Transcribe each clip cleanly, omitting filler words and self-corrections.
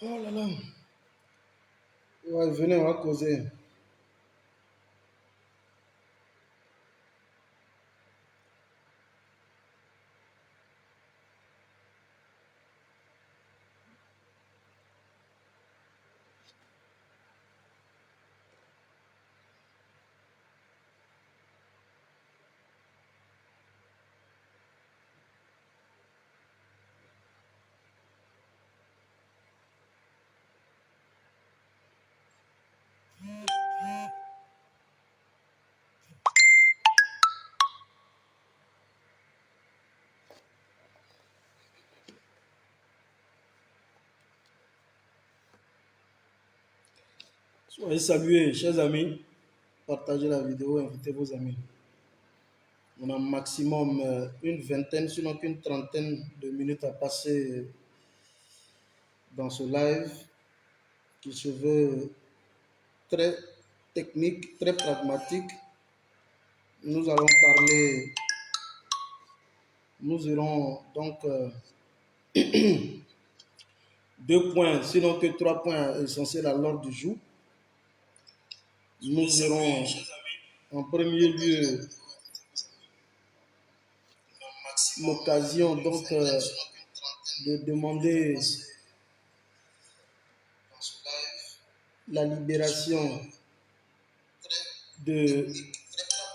Oh là là. Ouais, venez, on va causer. Soyez salués, chers amis. Partagez la vidéo, invitez vos amis. On a maximum une vingtaine, sinon qu'une trentaine de minutes à passer dans ce live qui se veut très technique, très pragmatique. Nous allons parler, nous irons donc deux points, sinon que trois points essentiels à l'ordre du jour. Nous aurons en premier lieu l'occasion donc de demander la libération de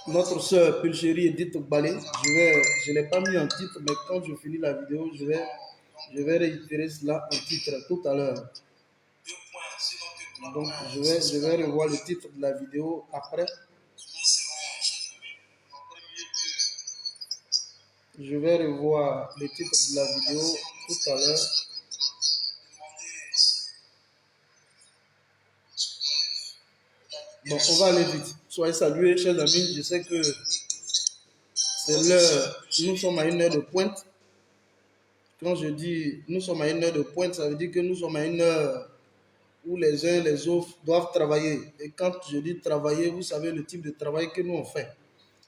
notre sœur Pulchérie Edith Balé. Je ne l'ai pas mis en titre, mais quand je finis la vidéo, je vais réitérer cela en titre tout à l'heure. Donc, je vais revoir le titre de la vidéo après. Je vais revoir le titre de la vidéo tout à l'heure. Bon, on va aller vite. Soyez salués, chers amis. Je sais que c'est l'heure. Nous sommes à une heure de pointe. Quand je dis nous sommes à une heure de pointe, ça veut dire que nous sommes à une heure où les uns et les autres doivent travailler. Et quand je dis travailler, vous savez le type de travail que nous on fait.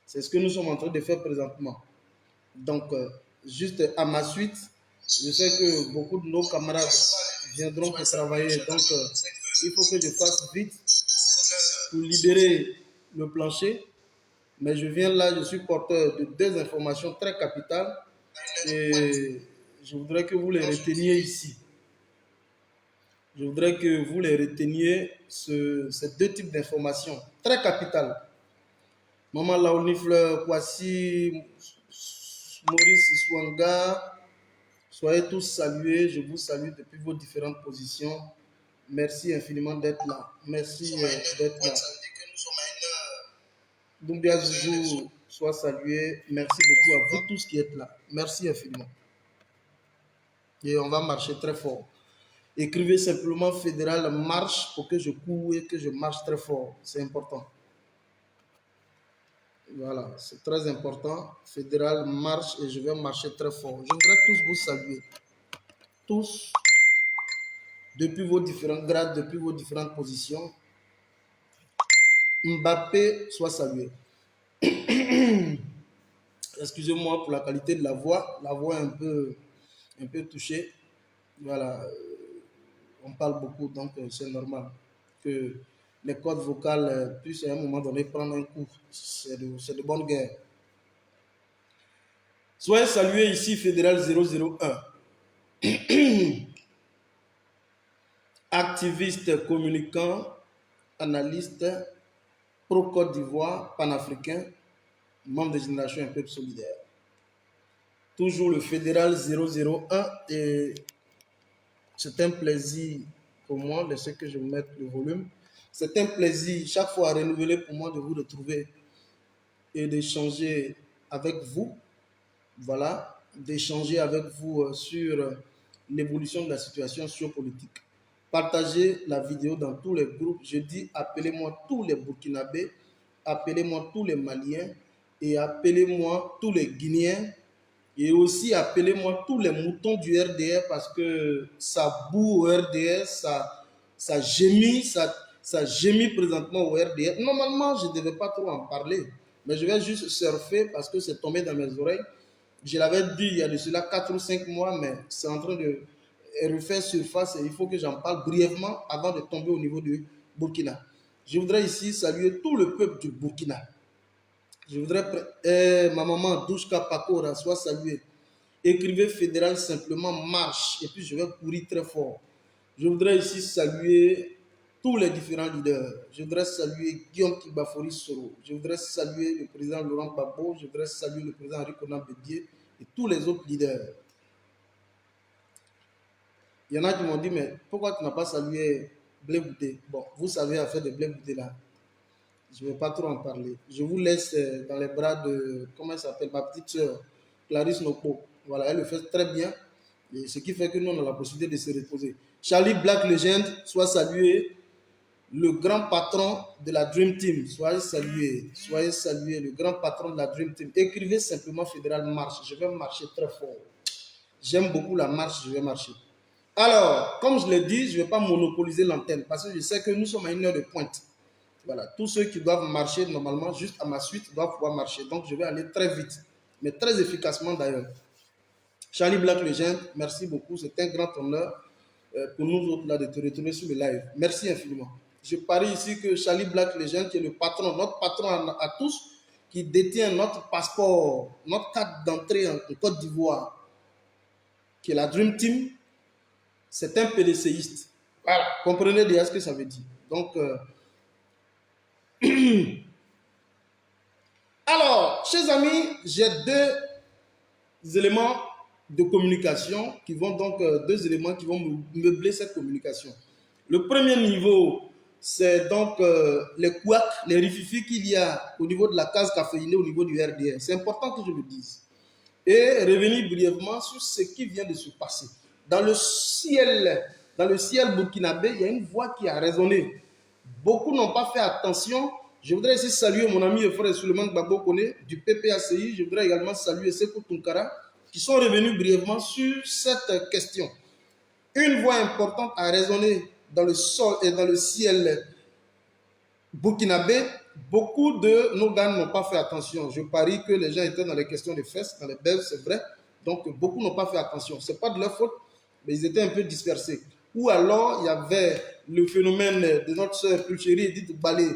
C'est ce que nous sommes en train de faire présentement. Donc, juste à ma suite, je sais que beaucoup de nos camarades viendront pour travailler. Donc, il faut que je fasse vite pour libérer le plancher. Mais je viens là, je suis porteur de deux informations très capitales et je voudrais que vous les reteniez ici. Je voudrais que vous les reteniez, ces deux types d'informations très capitales. Maman Laounifle, Kwasi, Maurice Swanga, soyez tous salués. Je vous salue depuis vos différentes positions. Merci infiniment d'être là. Merci d'être là. Doumbia Zizou, soit salué. Merci beaucoup à vous tous qui êtes là. Merci infiniment. Et on va marcher très fort. Écrivez simplement fédéral marche pour que je cours et que je marche très fort. C'est important. Voilà, c'est très important. Fédéral marche et je vais marcher très fort. Je voudrais tous vous saluer. Tous, depuis vos différents grades, depuis vos différentes positions. Mbappé, soit salué. Excusez-moi pour la qualité de la voix. La voix est un peu touchée. Voilà, on parle beaucoup, donc c'est normal que les cordes vocales puissent à un moment donné prendre un coup. C'est de bonne guerre. Soyez salués ici, Fédéral 001. Activiste, communicant, analyste, pro-Côte d'Ivoire, panafricain, membre de Génération Un Peuple Solidaire. Toujours le Fédéral 001 et c'est un plaisir pour moi, laissez que je mette le volume. C'est un plaisir chaque fois à renouveler pour moi de vous retrouver et d'échanger avec vous. Voilà, d'échanger avec vous sur l'évolution de la situation sociopolitique. Partagez la vidéo dans tous les groupes. Je dis, appelez-moi tous les Burkinabés, appelez-moi tous les Maliens et appelez-moi tous les Guinéens et aussi appelez-moi tous les moutons du RDR parce que ça boue au RDR, ça gémit, ça gémit présentement au RDR. Normalement, je ne devais pas trop en parler, mais je vais juste surfer parce que c'est tombé dans mes oreilles. Je l'avais dit il y a de cela 4 ou 5 mois, mais c'est en train de refaire surface et il faut que j'en parle brièvement avant de tomber au niveau du Burkina. Je voudrais ici saluer tout le peuple du Burkina. Je voudrais, ma maman Douchka Pakora soit saluée. Écrivez fédéral simplement marche et puis je vais courir très fort. Je voudrais ici saluer tous les différents leaders. Je voudrais saluer Guillaume Kibafori Soro. Je voudrais saluer le président Laurent Gbagbo. Je voudrais saluer le président Henri Konan Bédié et tous les autres leaders. Il y en a qui m'ont dit, mais pourquoi tu n'as pas salué Blé Bouté? Bon, vous savez, affaire de Blé Bouté là. Je ne vais pas trop en parler. Je vous laisse dans les bras de, comment elle s'appelle, ma petite soeur, Clarisse Nopo. Voilà, elle le fait très bien. Et ce qui fait que nous, on a la possibilité de se reposer. Charlie Black Legend, soit salué. Le grand patron de la Dream Team, soyez salué, le grand patron de la Dream Team. Écrivez simplement Fédéral Marche. Je vais marcher très fort. J'aime beaucoup la marche, je vais marcher. Alors, comme je l'ai dit, je ne vais pas monopoliser l'antenne parce que je sais que nous sommes à une heure de pointe. Voilà, tous ceux qui doivent marcher normalement, juste à ma suite, doivent pouvoir marcher. Donc, je vais aller très vite, mais très efficacement d'ailleurs. Charlie Black Legend, merci beaucoup. C'est un grand honneur pour nous autres là de te retrouver sur le live. Merci infiniment. Je parie ici que Charlie Black Legend, qui est le patron, notre patron à tous, qui détient notre passeport, notre carte d'entrée en Côte d'Ivoire, qui est la Dream Team, c'est un PDCiste. Voilà, comprenez déjà ce que ça veut dire. Donc, alors, chers amis, j'ai deux éléments de communication qui vont donc, deux éléments qui vont meubler cette communication. Le premier niveau, c'est donc les couacs, les rififis qu'il y a au niveau de la case caféinée, au niveau du RDR. C'est important que je le dise. Et revenir brièvement sur ce qui vient de se passer. Dans le ciel burkinabé, il y a une voix qui a résonné. Beaucoup n'ont pas fait attention. Je voudrais ici saluer mon ami et frère Suleiman Gbagbo Kone du PPACI. Je voudrais également saluer Sekou Tunkara qui sont revenus brièvement sur cette question. Une voix importante a résonné dans le sol et dans le ciel burkinabé. Beaucoup de nos gars n'ont pas fait attention. Je parie que les gens étaient dans les questions de fesses, dans les belles, c'est vrai. Donc, beaucoup n'ont pas fait attention. Ce n'est pas de leur faute, mais ils étaient un peu dispersés. Ou alors, il y avait le phénomène de notre sœur Pulchérie Edith Balé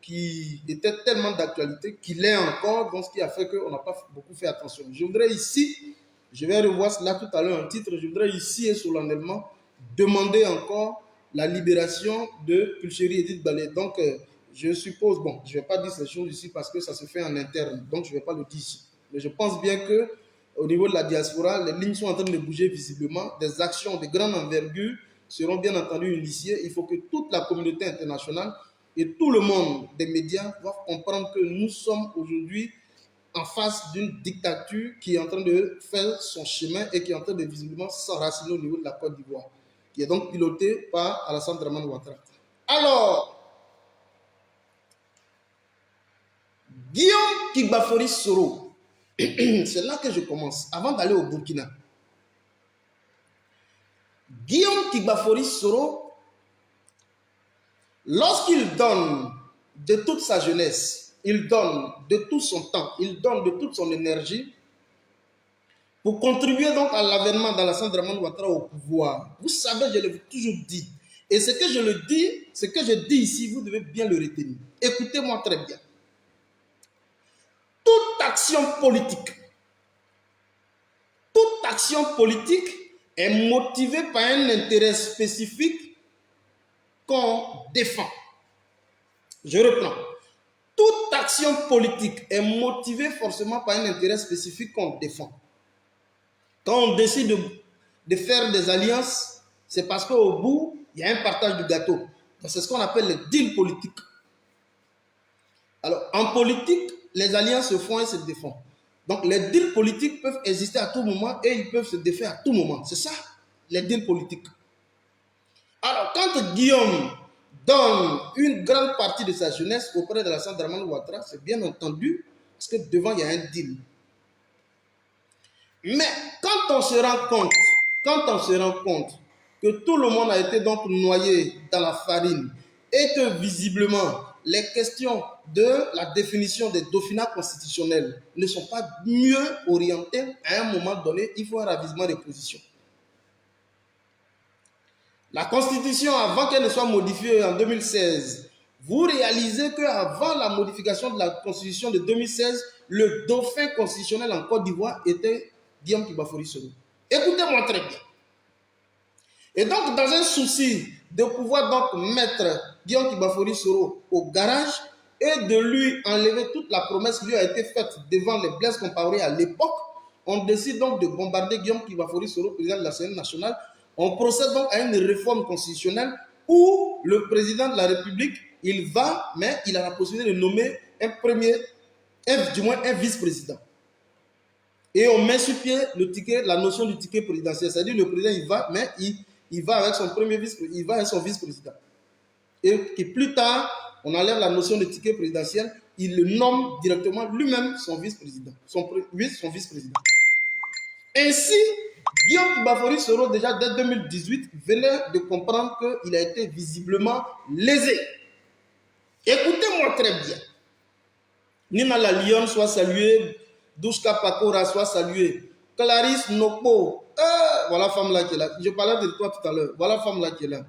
qui était tellement d'actualité qu'il est encore, donc ce qui a fait qu'on n'a pas beaucoup fait attention. Je voudrais ici, je vais revoir cela tout à l'heure en titre, je voudrais ici et solennellement demander encore la libération de Pulchérie Edith Balé. Donc, je suppose, bon, je ne vais pas dire ces choses ici parce que ça se fait en interne, donc je ne vais pas le dire ici. Mais je pense bien que au niveau de la diaspora, les lignes sont en train de bouger visiblement. Des actions de grande envergure seront bien entendu initiées. Il faut que toute la communauté internationale et tout le monde des médias doivent comprendre que nous sommes aujourd'hui en face d'une dictature qui est en train de faire son chemin et qui est en train de visiblement s'enraciner au niveau de la Côte d'Ivoire, qui est donc pilotée par Alassane Dramane Ouattara. Alors, Guillaume Kigbafori Soro, c'est là que je commence, avant d'aller au Burkina. Guillaume Kigbafori Soro, lorsqu'il donne de toute sa jeunesse, il donne de tout son temps, il donne de toute son énergie pour contribuer donc à l'avènement d'Alassane Dramane Ouattara au pouvoir. Vous savez, je l'ai toujours dit. Et ce que je le dis, ce que je dis ici, vous devez bien le retenir. Écoutez-moi très bien. Toute action politique est motivée par un intérêt spécifique qu'on défend. Je reprends. Toute action politique est motivée forcément par un intérêt spécifique qu'on défend. Quand on décide de faire des alliances, c'est parce qu'au bout, il y a un partage du gâteau. C'est ce qu'on appelle les deals politiques. Alors, en politique, les alliances se font et se défendent. Donc, les deals politiques peuvent exister à tout moment et ils peuvent se défaire à tout moment. C'est ça, les deals politiques. Alors, quand Guillaume donne une grande partie de sa jeunesse auprès de Alassane Dramane Ouattara, c'est bien entendu, parce que devant, il y a un deal. Mais quand on se rend compte que tout le monde a été donc noyé dans la farine et que visiblement les questions de la définition des dauphinats constitutionnels ne sont pas mieux orientées, à un moment donné, il faut un ravisement des positions. La Constitution, avant qu'elle ne soit modifiée en 2016, vous réalisez qu'avant la modification de la Constitution de 2016, le dauphin constitutionnel en Côte d'Ivoire était Guillaume Kibafori Soro. Écoutez-moi très bien. Et donc, dans un souci de pouvoir donc mettre Guillaume Kibafori Soro au garage et de lui enlever toute la promesse qui lui a été faite devant les Blaise Compaoré à l'époque, on décide donc de bombarder Guillaume Kibafori Soro, président de l'Assemblée nationale. On procède donc à une réforme constitutionnelle où le président de la République, il va, mais il a la possibilité de nommer du moins un vice-président. Et on met sur pied la notion du ticket présidentiel. C'est-à-dire le président, il va, mais il va avec son il va avec son vice-président. Et plus tard, on enlève la notion de ticket présidentiel, il le nomme directement lui-même son vice-président, son vice-président. Ainsi, Guillaume Kibafori Soro, déjà dès 2018, venait de comprendre qu'il a été visiblement lésé. Écoutez-moi très bien. Nina La Lyon soit saluée, Douchka Pakora soit saluée, Clarisse Nokpo, voilà femme là qui est là. Je parlais de toi tout à l'heure, voilà femme là qui est là.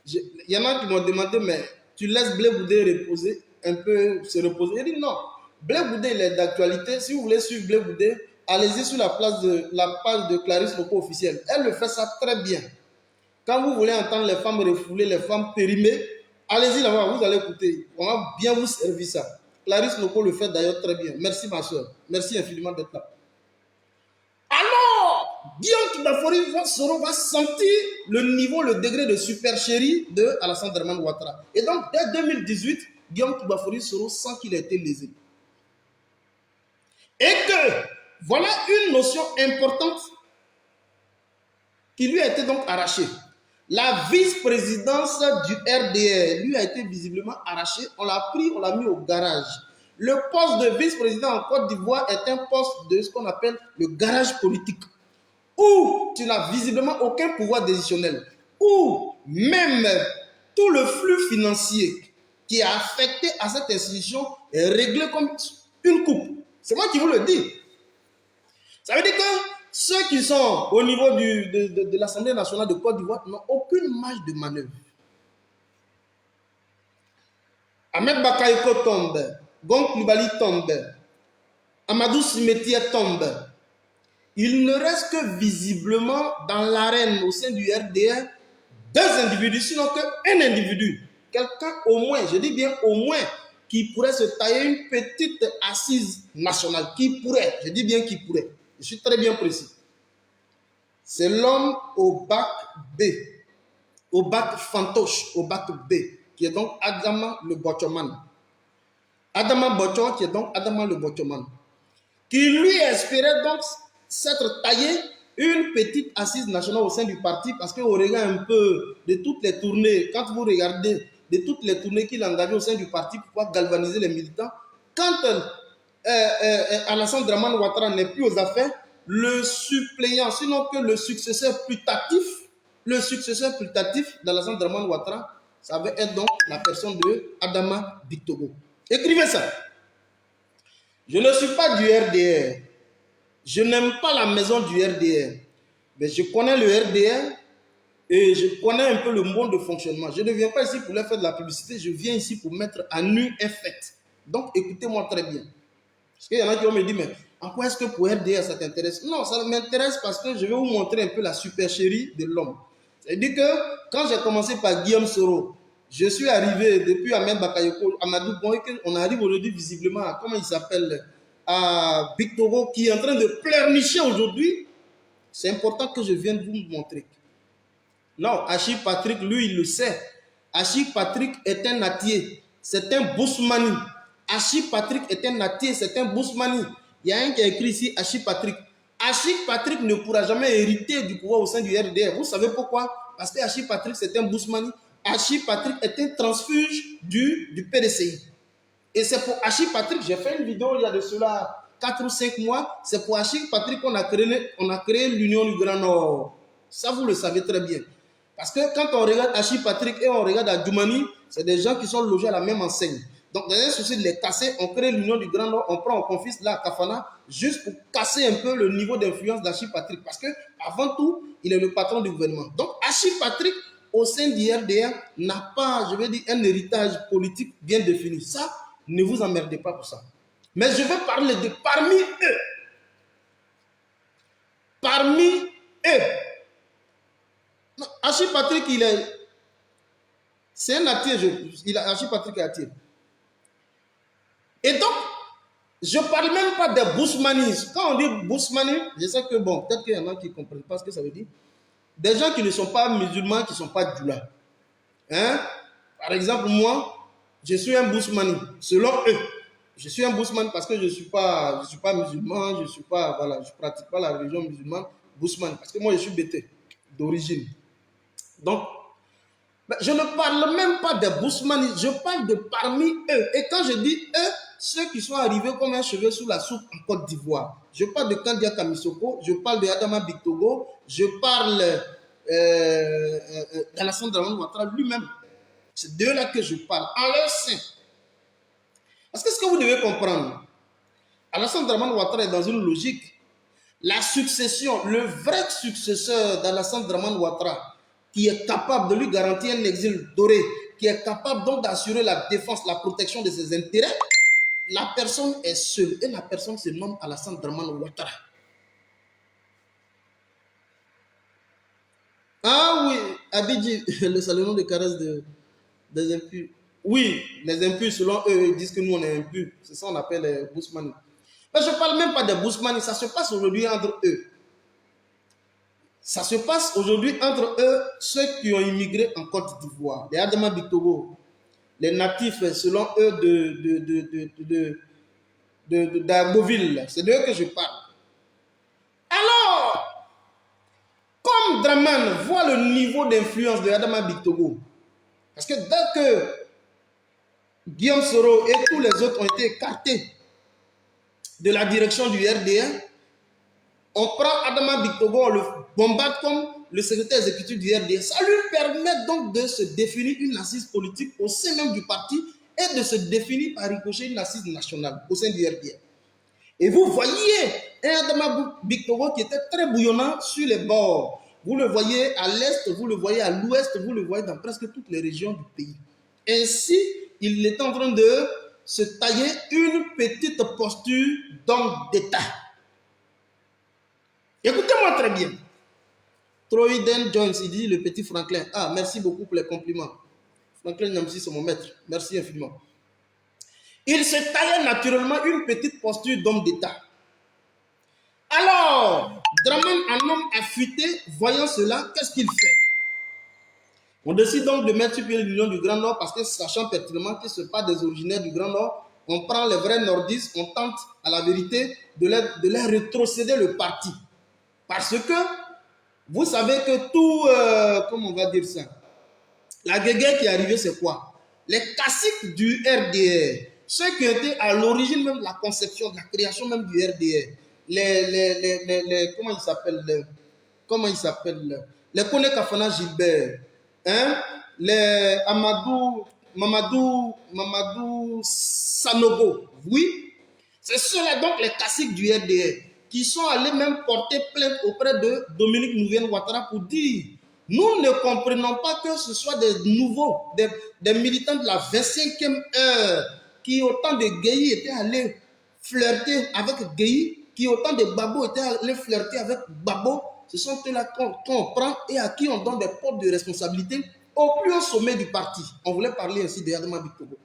Il y en a qui m'ont demandé, mais tu laisses Blé Boudé reposer, un peu se reposer. J'ai dit non, Blé Boudé il est d'actualité. Si vous voulez suivre Blé Boudé, allez-y sur la page de Clarisse Nokpo officielle. Elle le fait ça très bien. Quand vous voulez entendre les femmes refoulées, les femmes périmées, allez-y là-bas, vous allez écouter. On va bien vous servir ça. Clarisse Nokpo le fait d'ailleurs très bien. Merci ma soeur. Merci infiniment d'être là. Alors, Guillaume Kibafori Soro va sentir le niveau, le degré de supercherie de Alassane Dramane Ouattara. Et donc, dès 2018, Guillaume Kibafori Soro sent qu'il a été lésé. Et que, voilà une notion importante qui lui a été donc arrachée. La vice-présidence du RDR lui a été visiblement arrachée. On l'a pris, on l'a mis au garage. Le poste de vice-président en Côte d'Ivoire est un poste de ce qu'on appelle le garage politique, où tu n'as visiblement aucun pouvoir décisionnel, où même tout le flux financier qui est affecté à cette institution est réglé comme une coupe. C'est moi qui vous le dis. Ça veut dire que ceux qui sont au niveau de l'Assemblée nationale de Côte d'Ivoire n'ont aucune marge de manœuvre. Ahmed Bakayoko tombe, Gon Coulibaly tombe, Amadou Cimetière tombe. Il ne reste que visiblement dans l'arène au sein du RDR deux individus, sinon qu'un individu. Quelqu'un au moins, je dis bien au moins, qui pourrait se tailler une petite assise nationale. Qui pourrait, je dis bien qui pourrait. Je suis très bien précis. C'est l'homme au bac B, au bac fantoche, au bac B, qui est donc Adama le Bochoman. Adama Bochon, qui est donc Adama le Bochoman. Qui lui espérait donc s'être taillé une petite assise nationale au sein du parti, parce qu'au regard un peu de toutes les tournées, quand vous regardez de toutes les tournées qu'il a engagées au sein du parti pour pouvoir galvaniser les militants, quand Alassane Dramane Ouattara n'est plus aux affaires, le suppléant, sinon que le successeur putatif d'Alassane Dramane Ouattara, ça va être donc la personne de Adama Bictogo. Écrivez ça. Je ne suis pas du RDR. Je n'aime pas la maison du RDR. Mais je connais le RDR et je connais un peu le mode de fonctionnement. Je ne viens pas ici pour leur faire de la publicité, je viens ici pour mettre à nu un fait. Donc écoutez-moi très bien. Parce qu'il y en a qui vont me dire, mais en quoi est-ce que pour RDR ça t'intéresse? Non, ça m'intéresse parce que je vais vous montrer un peu la supercherie de l'homme. C'est-à-dire que quand j'ai commencé par Guillaume Soro, je suis arrivé depuis Ahmed Bakayoko, Amadou Bon, et on arrive aujourd'hui visiblement à, comment il s'appelle, à Bictogo, qui est en train de pleurnicher aujourd'hui. C'est important que je vienne vous montrer. Non, Achille Patrick, lui, il le sait. Achille Patrick est un natier. C'est un Bousmani. Achille Patrick est un natier, c'est un Bousmani. Il y a un qui a écrit ici, Achille Patrick. Achille Patrick ne pourra jamais hériter du pouvoir au sein du RDR. Vous savez pourquoi? Parce que Achille Patrick, c'est un Bousmani. Achille Patrick est un transfuge du PDCI. Et c'est pour Achille Patrick, j'ai fait une vidéo il y a de cela 4 ou 5 mois, c'est pour Achille Patrick qu'on a créé l'Union du Grand Nord. Ça, vous le savez très bien. Parce que quand on regarde Achille Patrick et on regarde Adjoumani, c'est des gens qui sont logés à la même enseigne. Donc, dans un souci de les casser, on crée l'Union du Grand Nord, on prend, on confisque là à Kafana, juste pour casser un peu le niveau d'influence d'Achille Patrick. Parce que, avant tout, il est le patron du gouvernement. Donc, Achille Patrick au sein du RDA, n'a pas, je vais dire, un héritage politique bien défini. Ça, ne vous emmerdez pas pour ça. Mais je vais parler de parmi eux. Parmi eux. Achille Patrick, c'est un attier, Achille Patrick est attier. Et donc, je ne parle même pas de Bousmanis. Quand on dit Bousmani, je sais que bon, peut-être qu'il y en a qui ne comprennent pas ce que ça veut dire. Des gens qui ne sont pas musulmans, qui ne sont pas djoula. Hein? Par exemple, moi, je suis un Bousmani, selon eux. Je suis un Bousman parce que je ne suis pas musulman, je ne pratique pas la religion musulmane, Bousman, parce que moi je suis bété d'origine. Donc, je ne parle même pas des Bousmanis, je parle de parmi eux. Et quand je dis eux, ceux qui sont arrivés comme un cheveu sous la soupe en Côte d'Ivoire. Je parle de Kandia Kamisoko, je parle de Adama Bictogo, je parle d'Alassane Dramane Ouattara lui-même. C'est d'eux-là que je parle, en leur sein. Parce que ce que vous devez comprendre, Alassane Dramane Ouattara est dans une logique. La succession, le vrai successeur d'Alassane Dramane Ouattara, qui est capable de lui garantir un exil doré, qui est capable donc d'assurer la défense, la protection de ses intérêts, la personne est seule. Et la personne se nomme Alassane Dramane Ouattara. Ah oui, Abidji, le salon de caresse des impurs. Oui, les impurs, selon eux, ils disent que nous, on est impurs. C'est ça qu'on appelle les Bousmani. Mais je ne parle même pas des Bousmani, ça se passe aujourd'hui entre eux. Ça se passe aujourd'hui entre eux, ceux qui ont immigré en Côte d'Ivoire, les Adama Bictogo, les natifs, selon eux, d'Arboville. C'est d'eux que je parle. Alors, comme Dramane voit le niveau d'influence de Adama Bictogo, parce que dès que Guillaume Soro et tous les autres ont été écartés de la direction du RDA, on prend Adama Bictogo, on le bombarde comme le secrétaire exécutif du RDA. Ça lui permet donc de se définir une assise politique au sein même du parti et de se définir par ricochet une assise nationale au sein du RDA. Et vous voyez un Adama Bictogo qui était très bouillonnant sur les bords. Vous le voyez à l'est, vous le voyez à l'ouest, vous le voyez dans presque toutes les régions du pays. Ainsi, il est en train de se tailler une petite posture d'homme d'État. Écoutez-moi très bien. Troyden Jones, il dit le petit Franklin. Ah, merci beaucoup pour les compliments. Franklin Nyamsi, c'est mon maître. Merci infiniment. Il se taillait naturellement une petite posture d'homme d'État. Alors, Dramane, un homme affûté, voyant cela, qu'est-ce qu'il fait? On décide donc de mettre sur pied l'Union du Grand Nord parce que, sachant pertinemment que ce n'est pas des originaires du Grand Nord, on prend les vrais nordistes, on tente à la vérité de leur rétrocéder le parti. Parce que, vous savez que tout, comment on va dire ça, la guéguerre qui est arrivée, c'est quoi? Les caciques du RDR, ceux qui étaient à l'origine même de la conception, de la création même du RDR, comment ils s'appellent, les Kone Kafana Gilbert, hein, les Mamadou Sanogo, oui, c'est ceux-là donc les caciques du RDR qui sont allés même porter plainte auprès de Dominique Nouvienne Ouattara pour dire nous ne comprenons pas que ce soit des nouveaux, des militants de la 25e heure qui autant de Gueye étaient allés flirter avec Gueye, qui autant de Babo étaient allés flirter avec Babo. Ce sont eux-là qu'on prend et à qui on donne des postes de responsabilité au plus haut sommet du parti. On voulait parler ainsi de Adama Bictogo.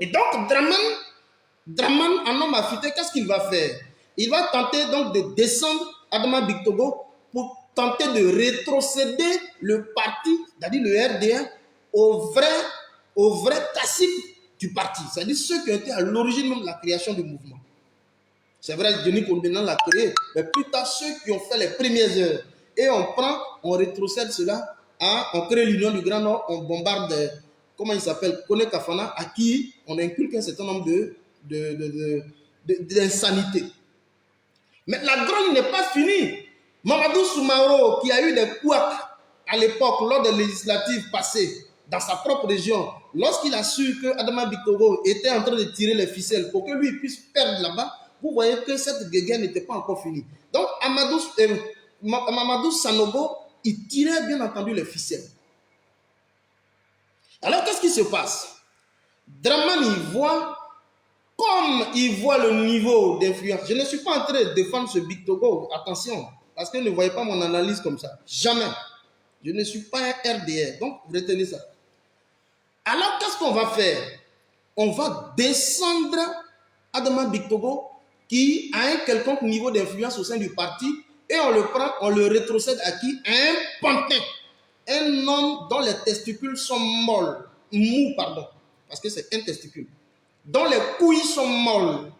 Et donc, Dramane, un homme affûté, qu'est-ce qu'il va faire? Il va tenter donc de descendre Adama Bictogo pour tenter de rétrocéder le parti, c'est-à-dire le RDA, au vrai cacique du parti, c'est-à-dire ceux qui ont été à l'origine même de la création du mouvement. C'est vrai, Denis Combina l'a créé, mais plus tard, ceux qui ont fait les premières heures. Et on rétrocède cela, on crée l'Union du Grand Nord, on bombarde, comment il s'appelle, Kone Kafana, à qui on inculque un certain nombre d'insanités. Mais la grogne n'est pas finie. Mamadou Soumaoro, qui a eu des couacs à l'époque, lors des législatives passées, dans sa propre région, lorsqu'il a su que Adama Bictogo était en train de tirer les ficelles pour que lui puisse perdre là-bas, vous voyez que cette guerre n'était pas encore finie. Donc, Mamadou Sanogo, il tirait bien entendu les ficelles. Alors, qu'est-ce qui se passe? Draman, comme il voit le niveau d'influence. Je ne suis pas en train de défendre ce Big Togo, attention, parce que ne voyez pas mon analyse comme ça. Jamais. Je ne suis pas un RDR, donc retenez ça. Alors, qu'est-ce qu'on va faire? On va descendre Adama Big Togo, qui a un quelconque niveau d'influence au sein du parti, et on le prend, on le rétrocède à qui? À un pantin. Un homme dont les testicules sont mous, pardon, parce que c'est un testicule, dont les couilles sont molles.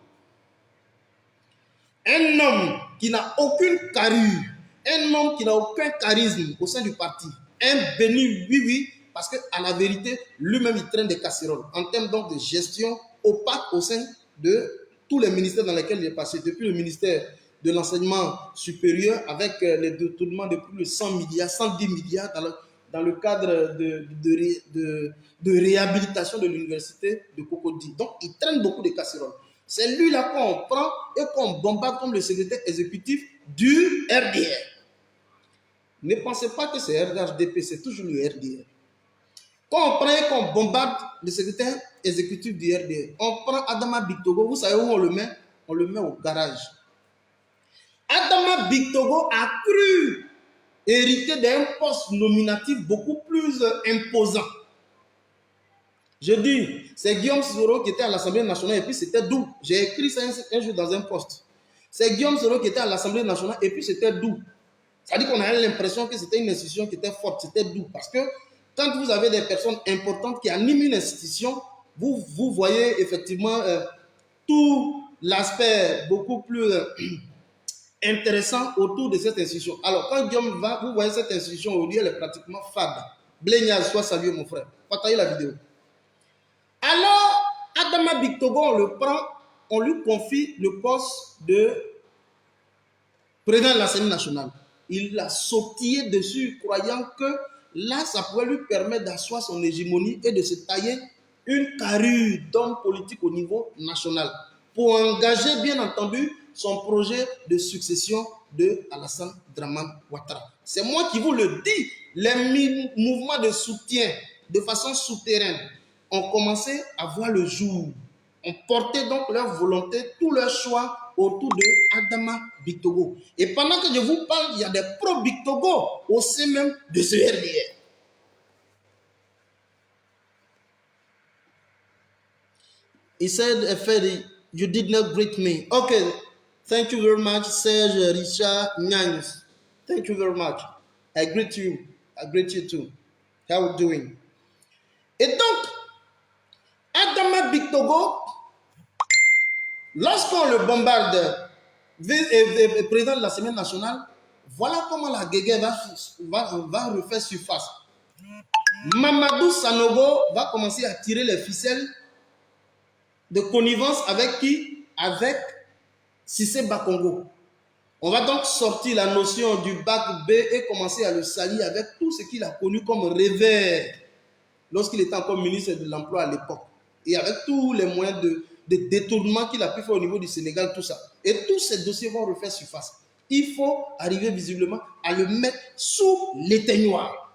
Un homme qui n'a aucune carrure, un homme qui n'a aucun charisme au sein du parti, un béni, oui, oui, parce qu'à la vérité, lui-même, il traîne des casseroles en termes donc de gestion opaque au sein de tous les ministères dans lesquels il est passé, depuis le ministère de l'enseignement supérieur avec les détournements de plus de 100 milliards, 110 milliards dans le cadre de réhabilitation de l'université de Cocody. Donc, il traîne beaucoup de casseroles. C'est lui-là qu'on prend et qu'on bombarde comme le secrétaire exécutif du RDR. Ne pensez pas que c'est RHDP, c'est toujours le RDR. Quand on prend et qu'on bombarde le secrétaire exécutif du RDR, on prend Adama Big Togo, vous savez où on le met? On le met au garage. Adama Big Togo a cru hériter d'un poste nominatif beaucoup plus imposant. Je dis, c'est Guillaume Soro qui était à l'Assemblée nationale et puis c'était doux. J'ai écrit ça un jour dans un post. C'est Guillaume Soro qui était à l'Assemblée nationale et puis c'était doux. C'est-à-dire qu'on avait l'impression que c'était une institution qui était forte, c'était doux. Parce que quand vous avez des personnes importantes qui animent une institution, vous voyez effectivement tout l'aspect beaucoup plus intéressant autour de cette institution. Alors, quand Guillaume va, vous voyez cette institution aujourd'hui, elle est pratiquement fade. Blégnaz, soit salué mon frère. Partagez la vidéo. Alors, Adama Big Togo, on le prend, on lui confie le poste de président de l'Assemblée nationale. Il l'a sautillé dessus, croyant que là, ça pouvait lui permettre d'asseoir son hégémonie et de se tailler une carrure d'homme politique au niveau national pour engager, bien entendu, son projet de succession de Alassane Dramane Ouattara. C'est moi qui vous le dis. Les mouvements de soutien, de façon souterraine, ont commencé à voir le jour. On portait donc leur volonté, tout leur choix autour de Adama Big Togo. Et pendant que je vous parle, il y a des pro-Big Togo au sein même de ce RDR. He said, Efedi, you did not greet me. Okay, thank you very much, Serge Richard Nyans. Thank you very much. I greet you. I greet you too. How are you doing? Et donc, Adama Big Togo, lorsqu'on le bombarde, président de l'Assemblée nationale, voilà comment la guéguerre va refaire surface. Mamadou Sanogo va commencer à tirer les ficelles de connivence avec qui? Avec Cissé Bakongo. On va donc sortir la notion du bac B et commencer à le salir avec tout ce qu'il a connu comme revers lorsqu'il était encore ministre de l'Emploi à l'époque. Et avec tous les moyens de détournement qu'il a pu faire au niveau du Sénégal, tout ça. Et tous ces dossiers vont refaire surface. Il faut arriver visiblement à le mettre sous l'éteignoir.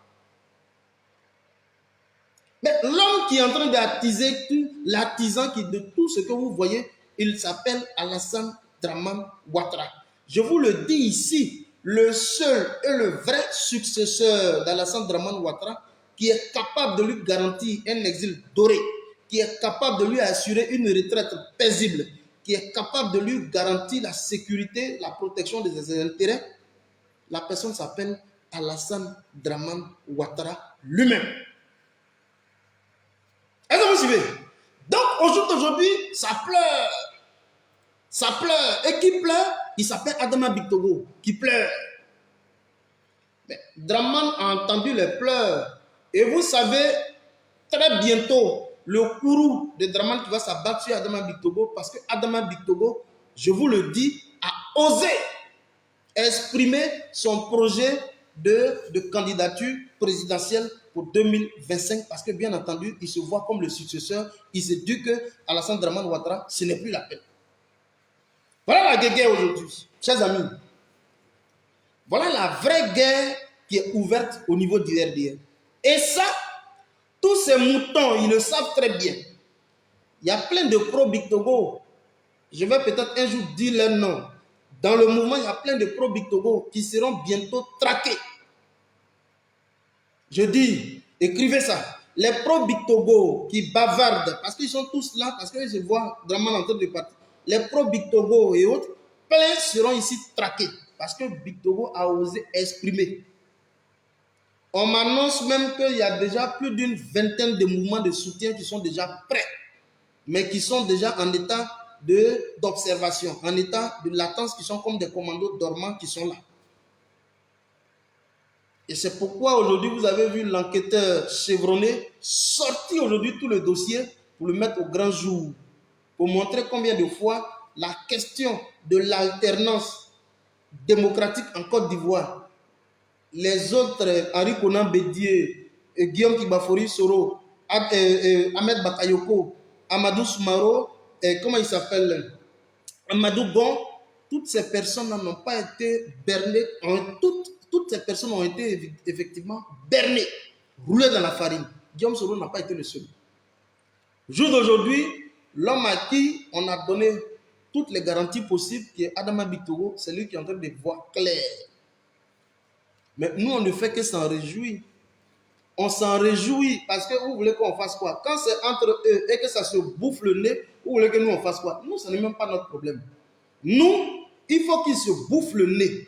Mais l'homme qui est en train d'attiser, l'artisan de tout ce que vous voyez, il s'appelle Alassane Dramane Ouattara. Je vous le dis ici, le seul et le vrai successeur d'Alassane Dramane Ouattara qui est capable de lui garantir un exil doré, qui est capable de lui assurer une retraite paisible, qui est capable de lui garantir la sécurité, la protection de ses intérêts, la personne s'appelle Alassane Dramane Ouattara lui-même. Est-ce que vous suivez? Donc, aujourd'hui, ça pleure. Ça pleure. Et qui pleure? Il s'appelle Adama Big Togo, qui pleure. Mais Dramane a entendu les pleurs. Et vous savez, très bientôt, le courroux de Dramane qui va s'abattre sur Adama Big Togo, parce que Adama Big Togo, je vous le dis, a osé exprimer son projet de candidature présidentielle pour 2025, parce que bien entendu, il se voit comme le successeur. Il se dit que Alassane Dramane Ouattara, ce n'est plus la peine. Voilà la guerre aujourd'hui, chers amis. Voilà la vraie guerre qui est ouverte au niveau du RDR. Et ça, Tous ces moutons, ils le savent très bien. Il y a plein de pro-Bictogo. Je vais peut-être un jour dire leur nom. Dans le mouvement, il y a plein de pro-Bictogo qui seront bientôt traqués. Je dis, écrivez ça. Les pro-Bictogo qui bavardent, parce qu'ils sont tous là, parce qu'ils se voient vraiment en train de partir. Les pro-Bictogo et autres, plein seront ici traqués. Parce que Bictogo a osé exprimer. On m'annonce même qu'il y a déjà plus d'une vingtaine de mouvements de soutien qui sont déjà prêts, mais qui sont déjà en état d'observation, en état de latence, qui sont comme des commandos dormants qui sont là. Et c'est pourquoi aujourd'hui, vous avez vu l'enquêteur chevronné sortir aujourd'hui tout le dossier pour le mettre au grand jour, pour montrer combien de fois la question de l'alternance démocratique en Côte d'Ivoire, les autres, Henri Konan Bédié, Guillaume Kibafori Soro, Ahmed Bakayoko, Amadou Soumaro, comment il s'appelle, Amadou Bon, toutes ces personnes n'ont pas été bernées, toutes ces personnes ont été effectivement bernées, roulées dans la farine. Guillaume Soro n'a pas été le seul. Jour d'aujourd'hui, l'homme à qui on a donné toutes les garanties possibles, qui est Adama Bictogo, c'est lui qui est en train de voir clair. Mais nous, on ne fait que s'en réjouir. On s'en réjouit parce que vous voulez qu'on fasse quoi? Quand c'est entre eux et que ça se bouffe le nez, vous voulez que nous, on fasse quoi? Nous, ce n'est même pas notre problème. Nous, il faut qu'ils se bouffent le nez.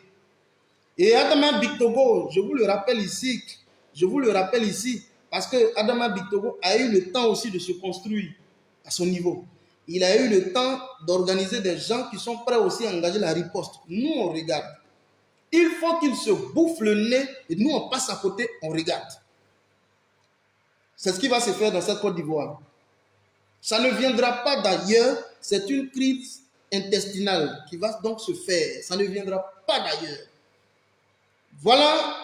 Et Adama Bictogo, je vous le rappelle ici, parce que Adama Bictogo a eu le temps aussi de se construire à son niveau. Il a eu le temps d'organiser des gens qui sont prêts aussi à engager la riposte. Nous, on regarde. Il faut qu'il se bouffe le nez et nous, on passe à côté, on regarde. C'est ce qui va se faire dans cette Côte d'Ivoire. Ça ne viendra pas d'ailleurs, c'est une crise intestinale qui va donc se faire. Ça ne viendra pas d'ailleurs. Voilà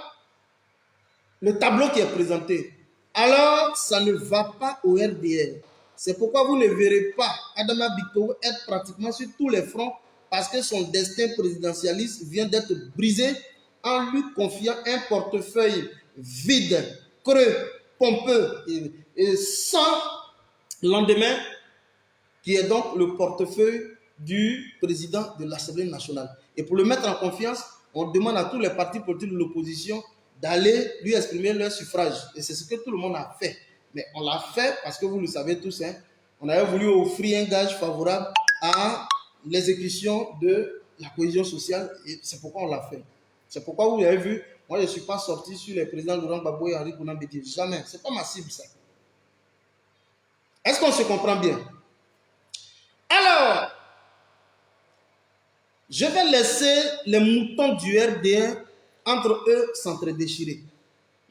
le tableau qui est présenté. Alors, ça ne va pas au RDR. C'est pourquoi vous ne verrez pas Adama Bictogo être pratiquement sur tous les fronts parce que son destin présidentialiste vient d'être brisé en lui confiant un portefeuille vide, creux, pompeux et sans lendemain, qui est donc le portefeuille du président de l'Assemblée nationale. Et pour le mettre en confiance, on demande à tous les partis politiques de l'opposition d'aller lui exprimer leur suffrage. Et c'est ce que tout le monde a fait. Mais on l'a fait parce que vous le savez tous, hein, on avait voulu offrir un gage favorable à l'exécution de la cohésion sociale et c'est pourquoi on l'a fait. C'est pourquoi vous avez vu, moi je ne suis pas sorti sur les présidents Laurent Gbagbo et Henri Konan Bédié. Jamais. Ce n'est pas ma cible ça. Est-ce qu'on se comprend bien? Alors, je vais laisser les moutons du RD1 entre eux s'entre-déchirer.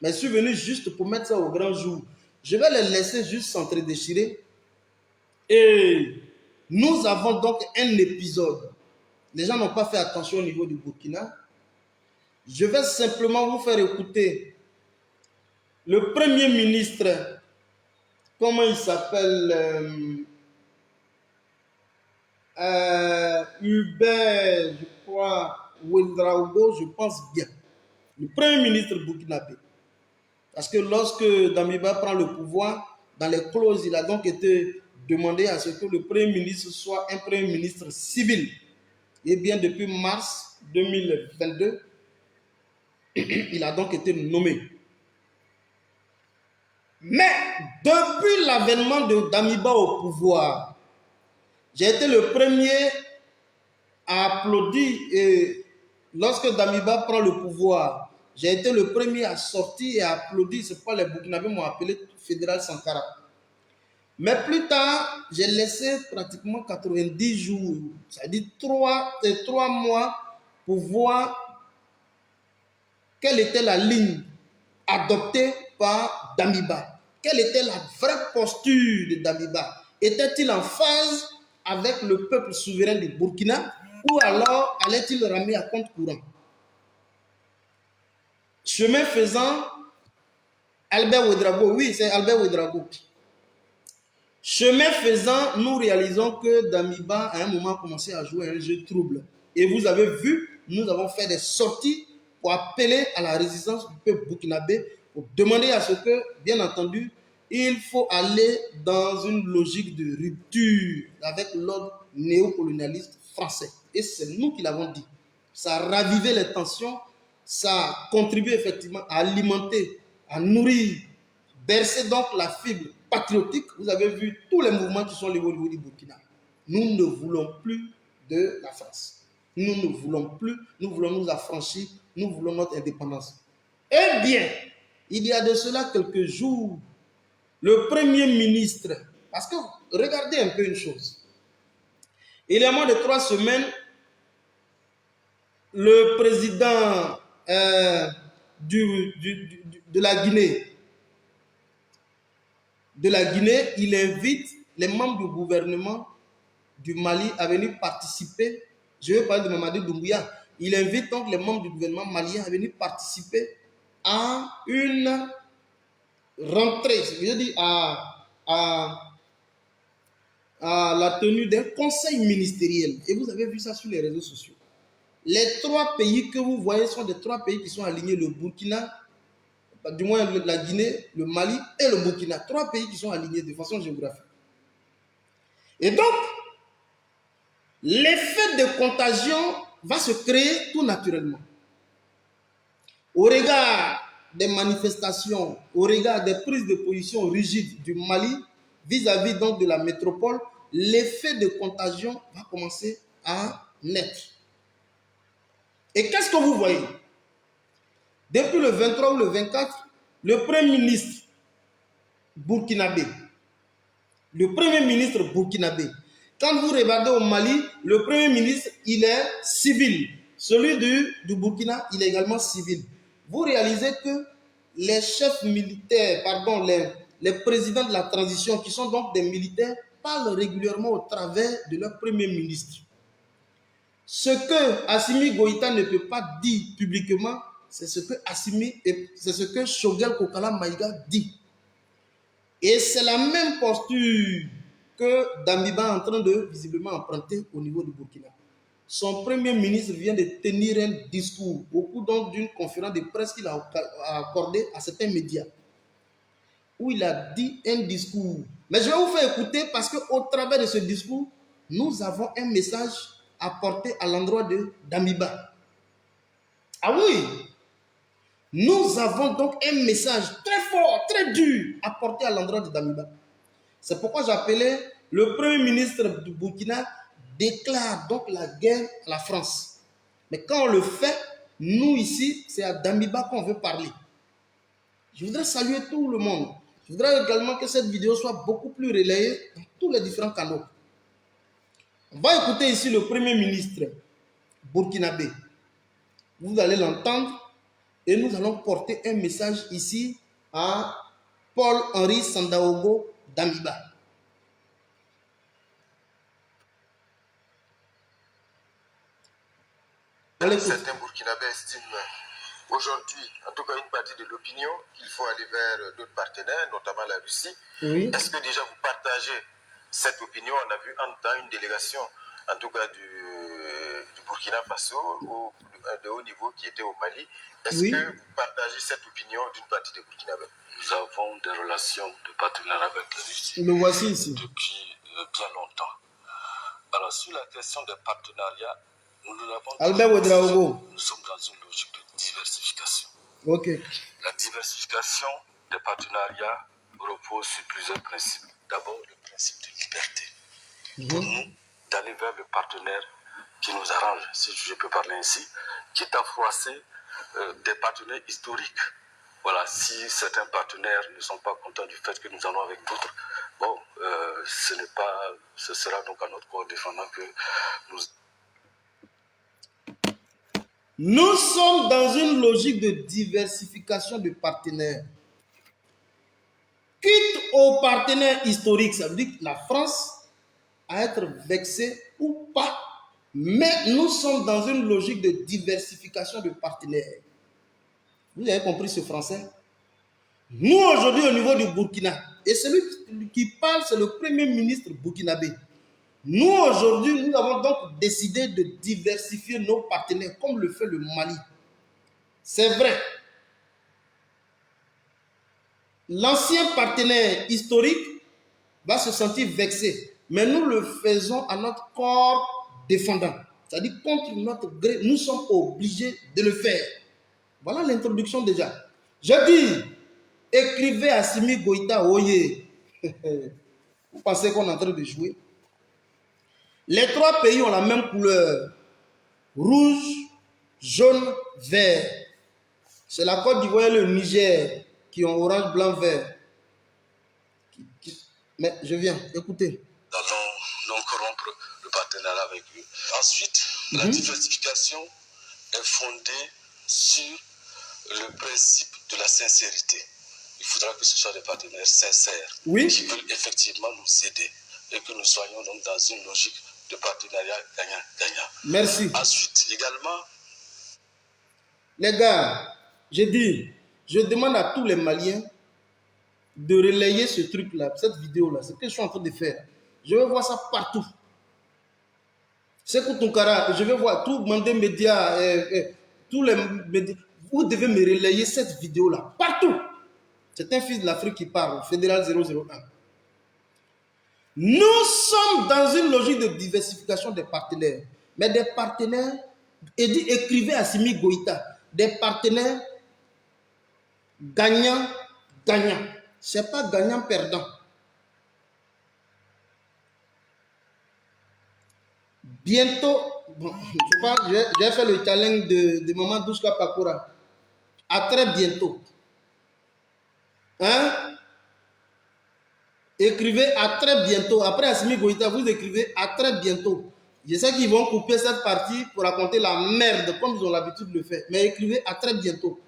Mais je suis venu juste pour mettre ça au grand jour. Je vais les laisser juste s'entre-déchirer. Et nous avons donc un épisode. Les gens n'ont pas fait attention au niveau du Burkina. Je vais simplement vous faire écouter le Premier ministre, comment il s'appelle, Hubert, je crois, Ouedraogo, je pense bien. Le Premier ministre burkinabé. Parce que lorsque Damiba prend le pouvoir, dans les clauses, il a donc été demandé à ce que le Premier ministre soit un Premier ministre civil. Et bien depuis mars 2022, il a donc été nommé. Mais depuis l'avènement de Damiba au pouvoir, j'ai été le premier à applaudir et lorsque Damiba prend le pouvoir, j'ai été le premier à sortir et à applaudir. C'est pourquoi les Burkinabés m'ont appelé Fédéral Sankara. Mais plus tard, j'ai laissé pratiquement 90 jours, c'est-à-dire 3 mois pour voir quelle était la ligne adoptée par Damiba. Quelle était la vraie posture de Damiba? Était-il en phase avec le peuple souverain du Burkina ou alors allait-il ramer à compte courant? Chemin faisant, Albert Ouedraogo, oui, c'est Albert Ouedraogo. Chemin faisant, nous réalisons que Damiba, à un moment, a commencé à jouer un jeu trouble. Et vous avez vu, nous avons fait des sorties pour appeler à la résistance du peuple burkinabé, pour demander à ce que, bien entendu, il faut aller dans une logique de rupture avec l'ordre néocolonialiste français. Et c'est nous qui l'avons dit. Ça a ravivé les tensions, ça a contribué effectivement à alimenter, à nourrir, bercer donc la fibre patriotique. Vous avez vu tous les mouvements qui sont liés au niveau du Burkina. Nous ne voulons plus de la France. Nous ne voulons plus, nous voulons nous affranchir, nous voulons notre indépendance. Eh bien, il y a de cela quelques jours, le Premier ministre, parce que regardez un peu une chose, il y a moins de 3 semaines, le président de la Guinée, il invite les membres du gouvernement du Mali à venir participer. Je vais parler de Mamadou Doumbouya. Il invite donc les membres du gouvernement malien à venir participer à une rentrée, je dis à la tenue d'un conseil ministériel. Et vous avez vu ça sur les réseaux sociaux. Les 3 pays que vous voyez sont des 3 pays qui sont alignés, le Burkina, du moins la Guinée, le Mali et le Burkina. 3 pays qui sont alignés de façon géographique. Et donc, l'effet de contagion va se créer tout naturellement. Au regard des manifestations, au regard des prises de position rigides du Mali vis-à-vis donc de la métropole, l'effet de contagion va commencer à naître. Et qu'est-ce que vous voyez? Depuis le 23 ou le 24, le Premier ministre burkinabé, quand vous regardez au Mali, le Premier ministre, il est civil. Celui du Burkina, il est également civil. Vous réalisez que les chefs militaires, les présidents de la transition, qui sont donc des militaires, parlent régulièrement au travers de leur Premier ministre. Ce que Assimi Goïta ne peut pas dire publiquement, c'est ce que Choguel Kokala Maïga dit. Et c'est la même posture que Damiba est en train de visiblement emprunter au niveau du Burkina. Son Premier ministre vient de tenir un discours au cours donc d'une conférence de presse qu'il a accordée à certains médias, où il a dit un discours. Mais je vais vous faire écouter parce qu'au travers de ce discours, nous avons un message à porter à l'endroit de Damiba. Ah oui, nous avons donc un message très fort, très dur à porter à l'endroit de Damiba. C'est pourquoi j'appelais le Premier ministre du Burkina déclare donc la guerre à la France. Mais quand on le fait, nous ici, c'est à Damiba qu'on veut parler. Je voudrais saluer tout le monde. Je voudrais également que cette vidéo soit beaucoup plus relayée dans tous les différents canaux. On va écouter ici le Premier ministre burkinabé. Vous allez l'entendre et nous allons porter un message ici à Paul-Henri Sandaogo Damiba. Certains Burkinabés estiment aujourd'hui, en tout cas une partie de l'opinion, qu'il faut aller vers d'autres partenaires, notamment la Russie. Oui. Est-ce que déjà vous partagez cette opinion? On a vu en temps une délégation, en tout cas du Burkina Faso, de haut niveau qui était au Mali. Est-ce que vous partagez cette opinion d'une partie des Burkinabés? Nous avons des relations de partenariat avec la Russie Le voici ici. depuis bien longtemps. Alors, sur la question des partenariats, nous l'avons Albert Ouedraogo. Nous sommes dans une logique de diversification. Ok. La diversification des partenariats repose sur plusieurs principes. D'abord, le principe de liberté. Pour nous, d'aller vers le partenaire qui nous arrange, si je peux parler ainsi, quitte à froisser des partenaires historiques. Voilà, si certains partenaires ne sont pas contents du fait que nous allons avec d'autres, bon, ce sera donc à notre corps défendant que nous... Nous sommes dans une logique de diversification de partenaires. Quitte aux partenaires historiques, ça veut dire que la France à être vexée ou pas, mais nous sommes dans une logique de diversification de partenaires. Vous avez compris ce français? Nous aujourd'hui au niveau du Burkina, et celui qui parle c'est le Premier ministre burkinabé. Nous aujourd'hui, nous avons donc décidé de diversifier nos partenaires comme le fait le Mali. C'est vrai. l'ancien partenaire historique va se sentir vexé. Mais nous le faisons à notre corps défendant. C'est-à-dire contre notre gré, nous sommes obligés de le faire. Voilà l'introduction déjà. Je dis, écrivez Assimi Goïta Oye. Vous pensez qu'on est en train de jouer? Les trois pays ont la même couleur. Rouge, jaune, vert. C'est la Côte d'Ivoire et le Niger qui ont orange, blanc, vert. Mais je viens, écoutez. Nous allons donc rompre le partenariat avec eux. Ensuite, la diversification est fondée sur le principe de la sincérité. Il faudra que ce soit des partenaires sincères qui veulent effectivement nous aider et que nous soyons donc dans une logique de partenariat gagnant-gagnant. Merci. Ensuite, également... Les gars, je demande à tous les Maliens de relayer ce truc-là, cette vidéo-là, ce que je suis en train de faire. Je veux voir ça partout. C'est pour Tonkara, je veux voir tous les médias, tous les médias. Vous devez me relayer cette vidéo-là, partout. C'est un fils de l'Afrique qui parle, Fédéral 001. Nous sommes dans une logique de diversification des partenaires. Mais des partenaires, écrivez Assimi Goïta, des partenaires gagnants-gagnants. Ce n'est pas gagnant-perdant. Bientôt, bon, je vais faire le challenge de Maman Douska Pakura. À très bientôt. Hein? Écrivez à très bientôt. Après Assimi Goïta, vous écrivez à très bientôt. Je sais qu'ils vont couper cette partie pour raconter la merde comme ils ont l'habitude de le faire. Mais écrivez à très bientôt.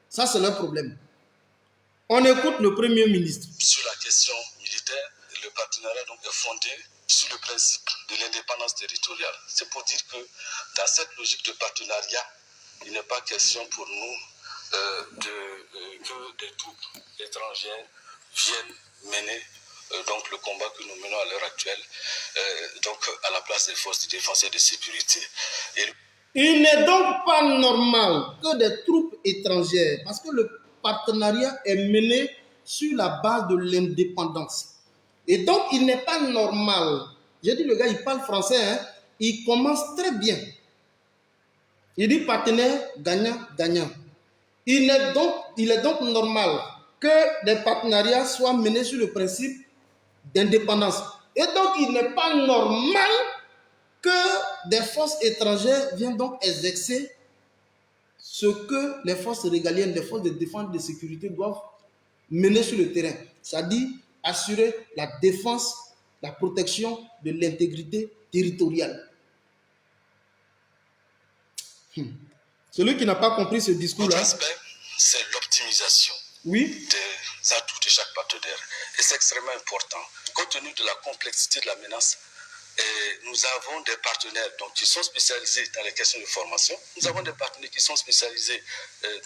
Ça, c'est leur problème. On écoute le Premier ministre. Sur la question militaire, le partenariat donc est fondé sur le principe de l'indépendance territoriale. C'est pour dire que dans cette logique de partenariat, il n'est pas question pour nous que des troupes étrangères viennent mener donc le combat que nous menons à l'heure actuelle donc à la place des forces de défense et de sécurité. Il n'est donc pas normal que des troupes étrangères, parce que le partenariat est mené sur la base de l'indépendance. Et donc, il n'est pas normal. J'ai dit, le gars, il parle français, hein, il commence très bien. Il dit partenaire gagnant-gagnant. Il est donc normal que des partenariats soient menés sur le principe d'indépendance. Et donc, il n'est pas normal que des forces étrangères viennent donc exercer ce que les forces régaliennes, les forces de défense et de sécurité doivent mener sur le terrain. C'est-à-dire assurer la défense, la protection de l'intégrité territoriale. Celui qui n'a pas compris ce discours-là... L'autre aspect, c'est l'optimisation des atouts de chaque partenaire. Et c'est extrêmement important. Compte tenu de la complexité de la menace, nous avons des partenaires donc, qui sont spécialisés dans les questions de formation. Nous avons des partenaires qui sont spécialisés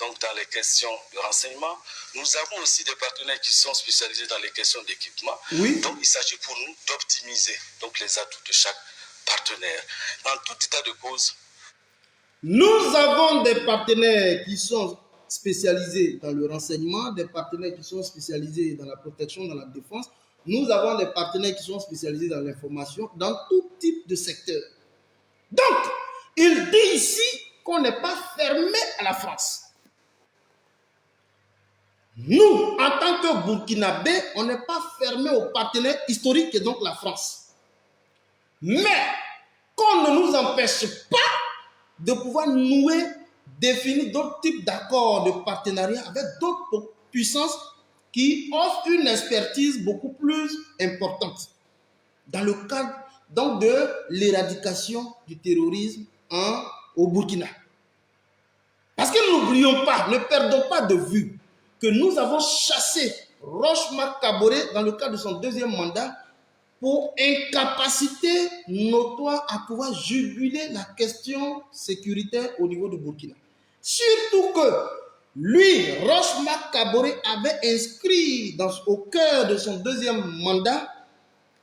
donc, dans les questions de renseignement. Nous avons aussi des partenaires qui sont spécialisés dans les questions d'équipement. Donc, il s'agit pour nous d'optimiser donc, les atouts de chaque partenaire. En tout état de cause, nous avons des partenaires qui sont spécialisés dans le renseignement, des partenaires qui sont spécialisés dans la protection, dans la défense. Nous avons des partenaires qui sont spécialisés dans l'information, dans tout type de secteur. Donc, il dit ici qu'on n'est pas fermé à la France. Nous, en tant que Burkinabé, on n'est pas fermé au partenaire historique qui est donc la France. Mais qu'on ne nous empêche pas de pouvoir nouer, définir d'autres types d'accords de partenariat avec d'autres puissances qui offrent une expertise beaucoup plus importante dans le cadre donc de l'éradication du terrorisme au Burkina. Parce que n'oublions pas, ne perdons pas de vue que nous avons chassé Roch-Marc Kaboré dans le cadre de son deuxième mandat pour incapacité notoire à pouvoir juguler la question sécuritaire au niveau du Burkina. Surtout que lui, Roch-Marc Kaboré, avait inscrit au cœur de son deuxième mandat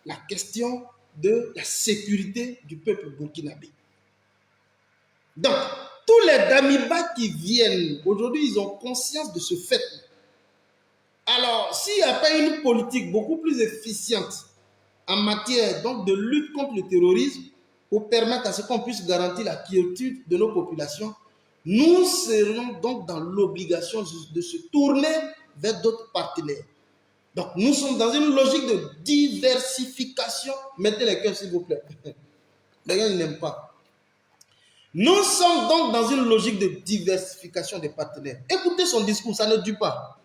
la question de la sécurité du peuple burkinabé. Donc, tous les Damiba qui viennent, aujourd'hui, ils ont conscience de ce fait. Alors, s'il n'y a pas une politique beaucoup plus efficiente en matière donc, de lutte contre le terrorisme, pour permettre à ce qu'on puisse garantir la quiétude de nos populations, nous serons donc dans l'obligation de se tourner vers d'autres partenaires. Donc, nous sommes dans une logique de diversification. Mettez les cœurs, s'il vous plaît. Les gens, ils n'aiment pas. Nous sommes donc dans une logique de diversification des partenaires. Écoutez son discours, ça ne dure pas.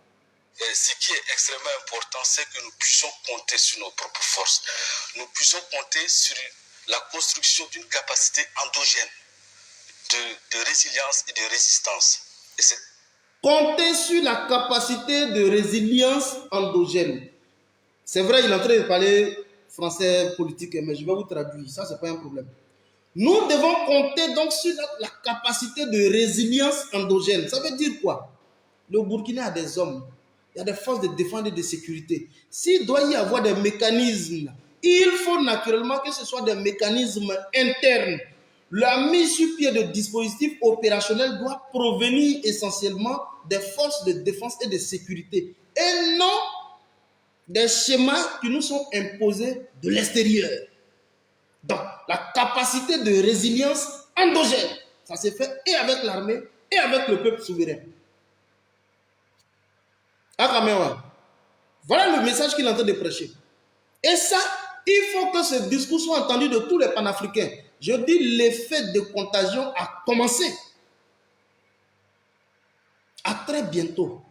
Et ce qui est extrêmement important, c'est que nous puissions compter sur nos propres forces. Nous puissions compter sur la construction d'une capacité endogène de résilience et de résistance. Et compter sur la capacité de résilience endogène. C'est vrai, il est en train de parler français politique, mais je vais vous traduire. Ça, ce n'est pas un problème. Nous devons compter donc sur la capacité de résilience endogène. Ça veut dire quoi? Le Burkina a des hommes, il y a des forces de défense et de sécurité. S'il doit y avoir des mécanismes, il faut naturellement que ce soit des mécanismes internes. La mise sur pied de dispositifs opérationnels doit provenir essentiellement des forces de défense et de sécurité et non des schémas qui nous sont imposés de l'extérieur. Donc, la capacité de résilience endogène, ça s'est fait et avec l'armée et avec le peuple souverain. Voilà le message qu'il est en train de prêcher. Et ça, il faut que ce discours soit entendu de tous les panafricains. Je dis, l'effet de contagion a commencé. À très bientôt.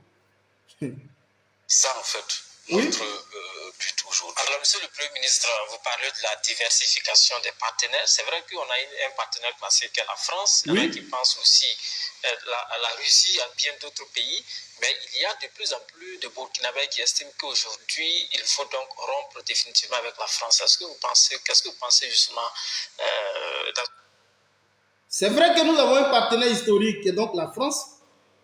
ça, en fait, notre but aujourd'hui. Alors, monsieur le Premier ministre, vous parlez de la diversification des partenaires. C'est vrai qu'on a un partenaire classique qui est la France. Il y en a qui pensent aussi à la Russie, à bien d'autres pays. Mais il y a de plus en plus de Burkinabés qui estiment qu'aujourd'hui, il faut donc rompre définitivement avec la France. Qu'est-ce que vous pensez justement C'est vrai que nous avons un partenaire historique qui est donc la France,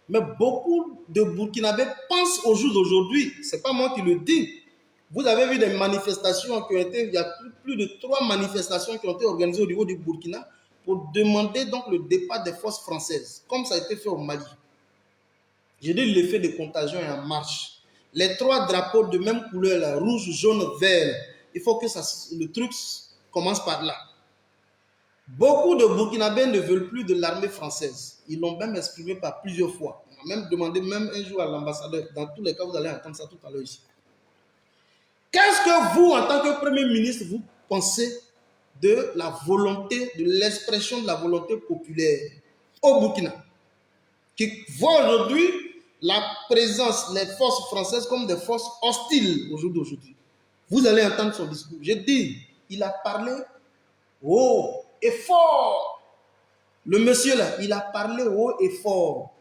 mais beaucoup de Burkinabés pensent au jour d'aujourd'hui, ce n'est pas moi qui le dis. Vous avez vu des manifestations qui ont été, il y a plus de 3 manifestations qui ont été organisées au niveau du Burkina pour demander donc le départ des forces françaises, comme ça a été fait au Mali. Je dis l'effet de contagion est en marche. Les 3 drapeaux de même couleur, là, rouge, jaune, vert, il faut que le truc commence par là. Beaucoup de Burkinabés ne veulent plus de l'armée française. Ils l'ont même exprimé par plusieurs fois. On a même demandé même un jour à l'ambassadeur. Dans tous les cas, vous allez entendre ça tout à l'heure ici. Qu'est-ce que vous, en tant que Premier ministre, vous pensez de la volonté, de l'expression de la volonté populaire au Burkina, qui voit aujourd'hui la présence des forces françaises comme des forces hostiles au jour d'aujourd'hui? Vous allez entendre son discours. J'ai dit, il a parlé haut et fort. Le monsieur là, il a parlé haut et fort.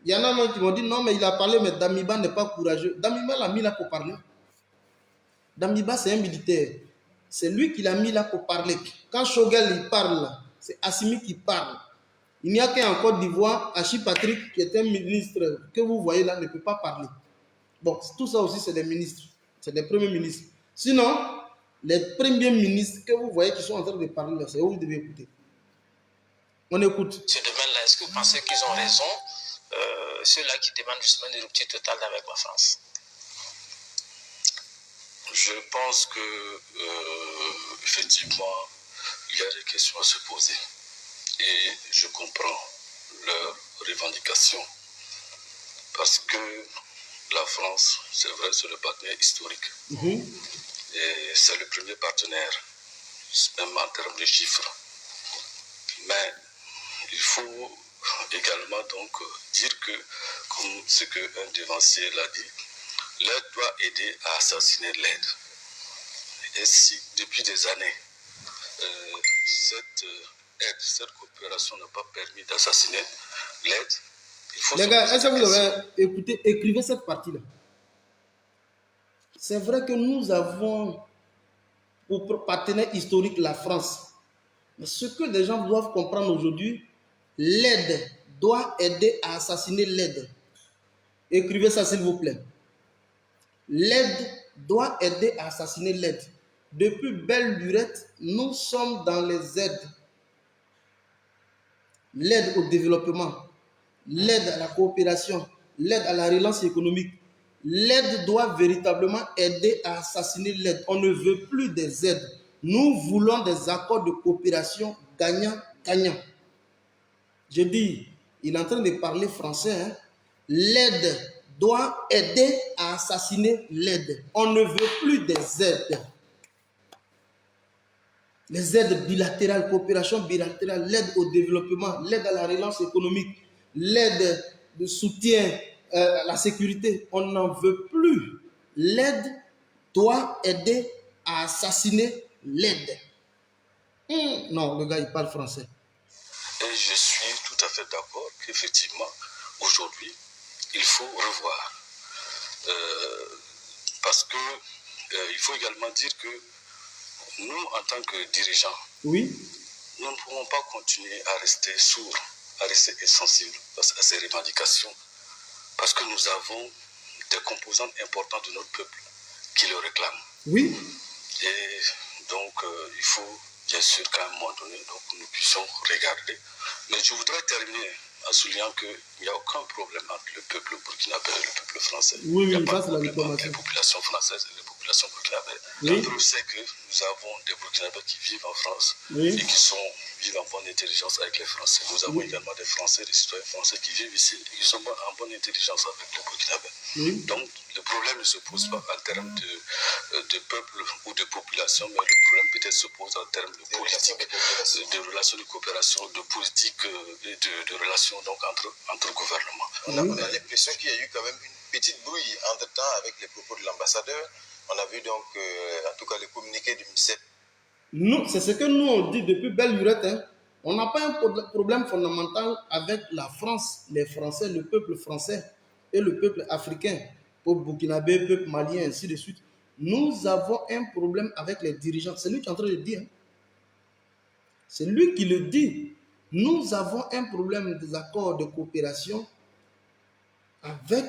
Il y en a qui m'ont dit, non, mais il a parlé, mais Damiba n'est pas courageux. Damiba l'a mis là pour parler. Damiba, c'est un militaire. C'est lui qui l'a mis là pour parler. Quand Choguel il parle, c'est Assimi qui parle. Il n'y a qu'en Côte d'Ivoire, Hachi Patrick, qui est un ministre que vous voyez là, ne peut pas parler. Bon, tout ça aussi, c'est des ministres. C'est des premiers ministres. Sinon, les premiers ministres que vous voyez qui sont en train de parler là, c'est où vous devez écouter. On écoute. Ce domaine-là, est-ce que vous pensez qu'ils ont raison, ceux-là qui demandent justement une rupture totale avec la France? Je pense que, effectivement, il y a des questions à se poser. Et je comprends leurs revendications. Parce que la France, c'est vrai, c'est le partenaire historique. Et c'est le premier partenaire, même en termes de chiffres. Mais il faut également donc dire que, comme ce qu'un devancier l'a dit, l'aide doit aider à assassiner l'aide. Et si, depuis des années, cette coopération n'a pas permis d'assassiner l'aide, il faut... Les gars, est-ce que vous avez écouté, écrivez cette partie-là. C'est vrai que nous avons pour partenaire historique la France. Mais ce que les gens doivent comprendre aujourd'hui, l'aide doit aider à assassiner l'aide. Écrivez ça s'il vous plaît. L'aide doit aider à assassiner l'aide. Depuis belle lurette, nous sommes dans les aides. L'aide au développement, l'aide à la coopération, l'aide à la relance économique, L'aide doit véritablement aider à assassiner l'aide. On ne veut plus des aides. Nous voulons des accords de coopération gagnant-gagnant. Je dis, il est en train de parler français. Hein? L'aide doit aider à assassiner l'aide. On ne veut plus des aides. Les aides bilatérales, coopération bilatérale, l'aide au développement, l'aide à la relance économique, l'aide de soutien à la sécurité. On n'en veut plus. L'aide doit aider à assassiner l'aide. Non, le gars, il parle français. Et je suis tout à fait d'accord qu'effectivement, aujourd'hui, il faut revoir. Parce que il faut également dire que nous, en tant que dirigeants, oui, nous ne pouvons pas continuer à rester sourds, à rester insensibles face à ces revendications, parce que nous avons des composantes importantes de notre peuple qui le réclament. Oui. Et donc, il faut bien sûr qu'à un moment donné, donc, nous puissions regarder. Mais je voudrais terminer en soulignant qu'il n'y a aucun problème entre le peuple burkinabé et le peuple français. Oui, il n'y a oui, pas ça, de c'est la problème entre diplomatie. les populations françaises et les populations burkinabées. Oui. La preuve, c'est que nous avons des Burkinabés qui vivent en France Oui. et qui vivent en bonne intelligence avec les Français. Nous avons également des Français, des citoyens français qui vivent ici et qui sont en bonne intelligence avec les Burkinabés. Oui. Donc, le problème ne se pose pas en termes de peuple ou de population, mais le problème peut-être se pose en termes de politique, de relations de coopération, de politique et de relations donc, entre gouvernements. On a l'impression qu'il y a eu quand même une petite brouille entre-temps avec les propos de l'ambassadeur. On a vu donc, en tout cas, le communiqué du ministère. Nous, c'est ce que nous on dit depuis belle lurette. Hein. On n'a pas un problème fondamental avec la France, les Français, le peuple français et le peuple africain, peuple burkinabé, peuple malien, ainsi de suite. Nous avons un problème avec les dirigeants. C'est lui qui est en train de dire. Hein. C'est lui qui le dit. Nous avons un problème des accords de coopération avec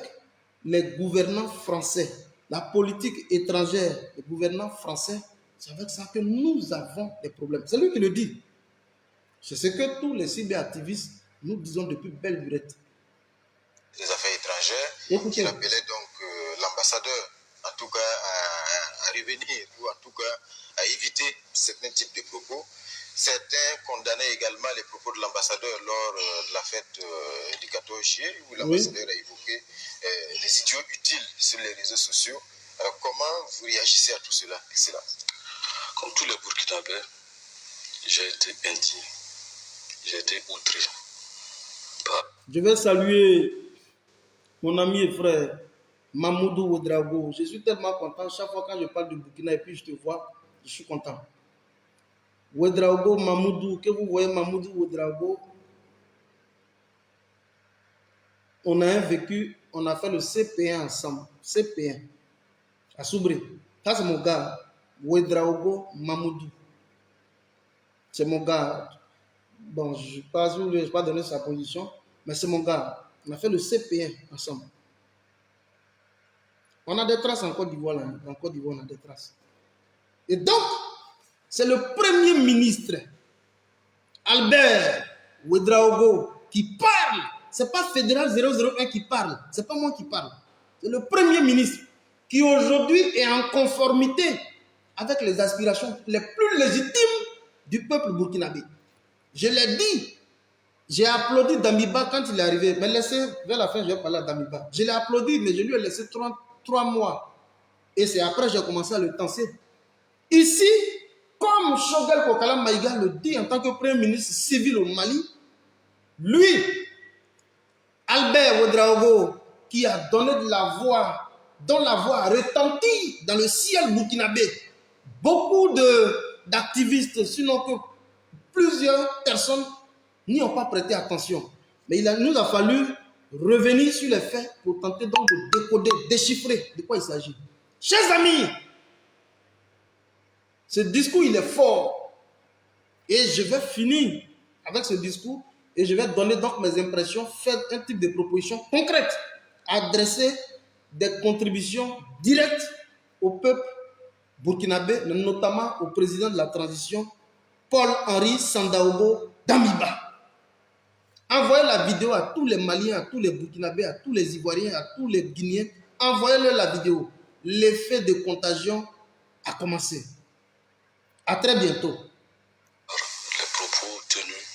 les gouvernants français. La politique étrangère des gouvernants français, c'est avec ça que nous avons des problèmes. C'est lui qui le dit. C'est ce que tous les cyberactivistes nous disons depuis belle lurette. Des affaires étrangères, Écoutez. qui rappelait donc l'ambassadeur, en tout cas, à revenir ou en tout cas à éviter certains types de propos. Certains condamnaient également les propos de l'ambassadeur lors de la fête du 14 juillet, où l'ambassadeur a évoqué les idiots utiles sur les réseaux sociaux. Alors, comment vous réagissez à tout cela, Excellence? Comme tous les Burkinabés, j'ai été indigne, j'ai été outré. Je vais saluer mon ami et frère Mamoudou Ouedraogo. Je suis tellement content. Chaque fois quand je parle du Burkina et puis je te vois, je suis content. Ouedraogo, Mamoudou, que vous voyez Mamoudou Ouedraogo, on a vécu, on a fait le CP1 ensemble. CP1 à Soubri. Ça c'est mon gars. Ouedraogo Mamoudou. C'est mon gars. Bon, je ne vais pas donner sa position, mais c'est mon gars. On a fait le CP1 ensemble. On a des traces en Côte d'Ivoire. En Côte d'Ivoire, on a des traces. Et donc, c'est le premier ministre, Albert Ouedraogo, qui parle. Ce n'est pas Fédéral 001 qui parle. Ce n'est pas moi qui parle. C'est le premier ministre qui aujourd'hui est en conformité avec les aspirations les plus légitimes du peuple burkinabé. Je l'ai dit. J'ai applaudi Damiba quand il est arrivé. Mais laissez, vers la fin, je vais parler à Damiba. Je l'ai applaudi, mais je lui ai laissé 3 mois. Et c'est après que j'ai commencé à le tenser. Ici, comme Choguel Kokala Maïga le dit en tant que premier ministre civil au Mali, lui, Albert Ouedraogo, qui a donné de la voix, dont la voix a retenti dans le ciel burkinabé, beaucoup d'activistes, sinon que plusieurs personnes n'y ont pas prêté attention. Mais nous a fallu revenir sur les faits pour tenter donc de décoder, déchiffrer de quoi il s'agit. Chers amis, ce discours, il est fort. Et je vais finir avec ce discours et je vais donner donc mes impressions, faire un type de proposition concrète, adresser des contributions directes au peuple burkinabé, notamment au président de la transition, Paul-Henri Sandaogo Damiba. Envoyez la vidéo à tous les Maliens, à tous les Burkinabés, à tous les Ivoiriens, à tous les Guinéens. envoyez-leur la vidéo. L'effet de contagion a commencé. À très bientôt. Les propos tenus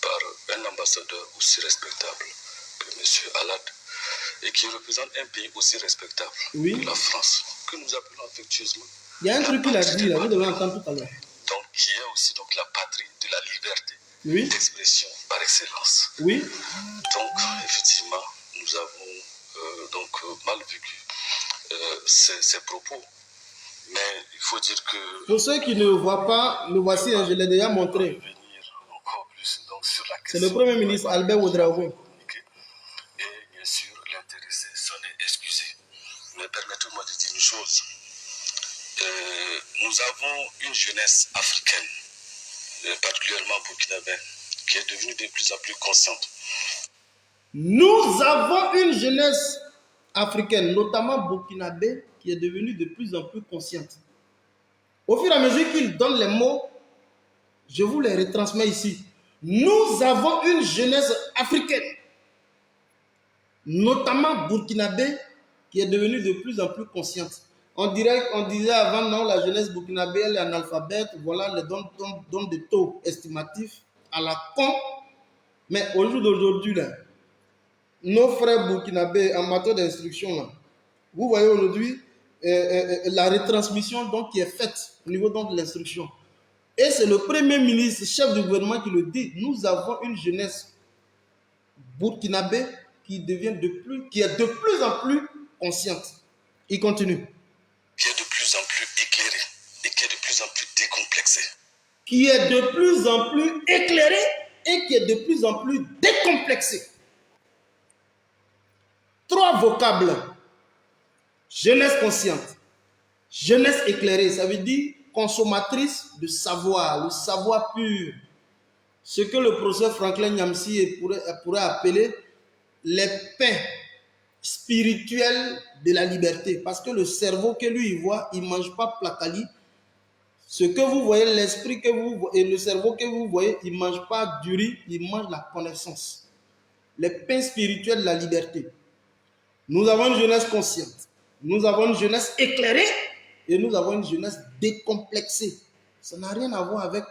par un ambassadeur aussi respectable que M. Alad et qui représente un pays aussi respectable que la France, que nous appelons affectueusement. Il y a un truc qu'il a dit, là, vous devez entendre tout à l'heure. Donc, qui est aussi donc, la patrie de la liberté d'expression par excellence. Oui. Donc, effectivement, nous avons mal vécu ces propos. Mais il faut dire que... Pour ceux qui ne voient pas, le voici, je l'ai déjà montré. C'est le Premier ministre Albert Ouedraogo. Et bien sûr, l'intéressé s'en est excusé. Mais permettez-moi de dire une chose. Nous avons une jeunesse africaine, particulièrement burkinabé, qui est devenue de plus en plus consciente. Nous avons une jeunesse africaine, notamment burkinabé, qui est devenue de plus en plus consciente. Au fur et à mesure qu'il donne les mots, je vous les retransmets ici. Nous avons une jeunesse africaine, notamment burkinabé, qui est devenue de plus en plus consciente. On disait avant, non, la jeunesse burkinabé, elle est analphabète, voilà, les donne des taux estimatifs à la con. Mais au jour d'aujourd'hui, là, nos frères burkinabés en matière d'instruction, là, vous voyez aujourd'hui la retransmission donc, qui est faite au niveau donc, de l'instruction. Et c'est le Premier ministre, chef du gouvernement qui le dit. Nous avons une jeunesse burkinabé qui est de plus en plus consciente. Il continue. Qui est de plus en plus éclairé et qui est de plus en plus décomplexé. Qui est de plus en plus éclairé et qui est de plus en plus décomplexé. 3 vocables. Jeunesse consciente, jeunesse éclairée, ça veut dire consommatrice de savoir, le savoir pur. Ce que le professeur Franklin Nyamsi pourrait appeler les pains spirituels de la liberté. Parce que le cerveau que lui il voit, il ne mange pas placali. Ce que vous voyez, l'esprit que vous voyez, et le cerveau que vous voyez, il ne mange pas du riz, il mange la connaissance. Les pains spirituels de la liberté. Nous avons une jeunesse consciente. Nous avons une jeunesse éclairée et nous avons une jeunesse décomplexée. Ça n'a rien à voir avec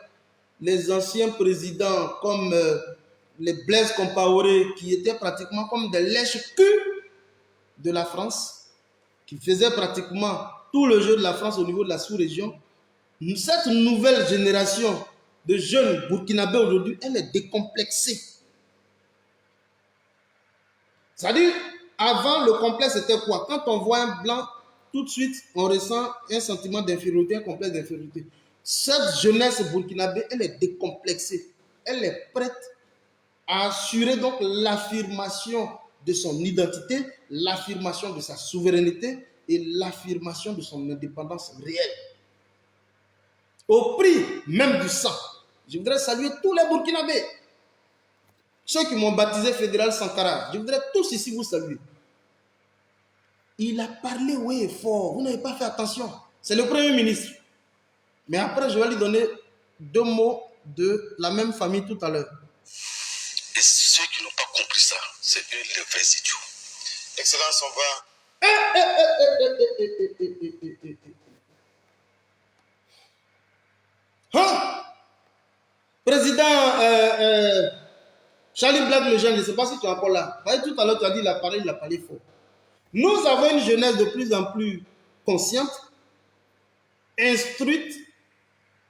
les anciens présidents comme les Blaise Compaoré qui étaient pratiquement comme des lèches-culs de la France, qui faisaient pratiquement tout le jeu de la France au niveau de la sous-région. Cette nouvelle génération de jeunes burkinabés aujourd'hui, elle est décomplexée. C'est-à-dire, avant, le complexe, c'était quoi? Quand on voit un blanc, tout de suite, on ressent un sentiment d'infériorité, un complexe d'infériorité. Cette jeunesse burkinabé, elle est décomplexée. Elle est prête à assurer donc l'affirmation de son identité, l'affirmation de sa souveraineté et l'affirmation de son indépendance réelle. Au prix même du sang. Je voudrais saluer tous les Burkinabés. Ceux qui m'ont baptisé fédéral Sankara, je voudrais tous ici vous saluer. Il a parlé oui et fort, vous n'avez pas fait attention. C'est le Premier ministre. Mais après, je vais lui donner 2 mots de la même famille tout à l'heure. Et ceux qui n'ont pas compris ça, c'est eux les vrais idiots. Excellence, on va... Hein? Président Charlie Black le jeune, je ne sais pas si tu es encore là. Tout à l'heure, tu as dit il a parlé fort. Nous avons une jeunesse de plus en plus consciente, instruite,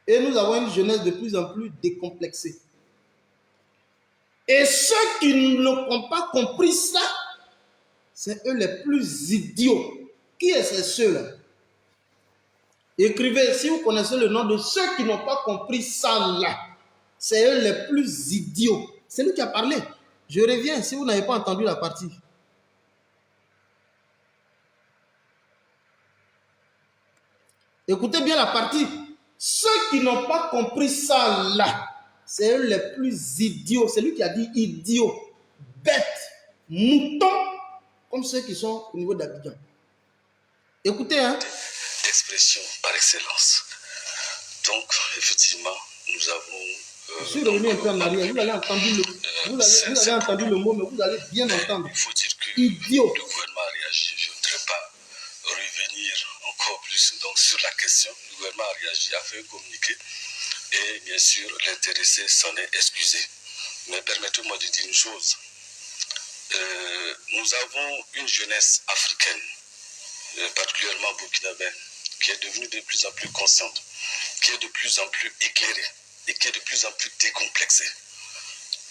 et nous avons une jeunesse de plus en plus décomplexée. Et ceux qui n'ont pas compris ça, c'est eux les plus idiots. Qui est ceux-là? Écrivez, si vous connaissez le nom de ceux qui n'ont pas compris ça là, c'est eux les plus idiots. C'est lui qui a parlé. Je reviens si vous n'avez pas entendu la partie. Écoutez bien la partie. Ceux qui n'ont pas compris ça là, c'est eux les plus idiots. C'est lui qui a dit idiot, bête, mouton, comme ceux qui sont au niveau d'Abidjan. Écoutez, hein. D'expression par excellence. Donc, effectivement, nous avons... je suis revenu un peu en arrière. Vous avez entendu le mot, mais vous allez bien entendre. Il faut dire que idiot. le gouvernement a réagi. Je ne voudrais pas revenir encore plus donc, sur la question. Le gouvernement a réagi, a fait un communiqué et bien sûr l'intéressé s'en est excusé. Mais permettez-moi de dire une chose. Nous avons une jeunesse africaine, particulièrement burkinabé, qui est devenue de plus en plus consciente, qui est de plus en plus éclairée et qui est de plus en plus décomplexée.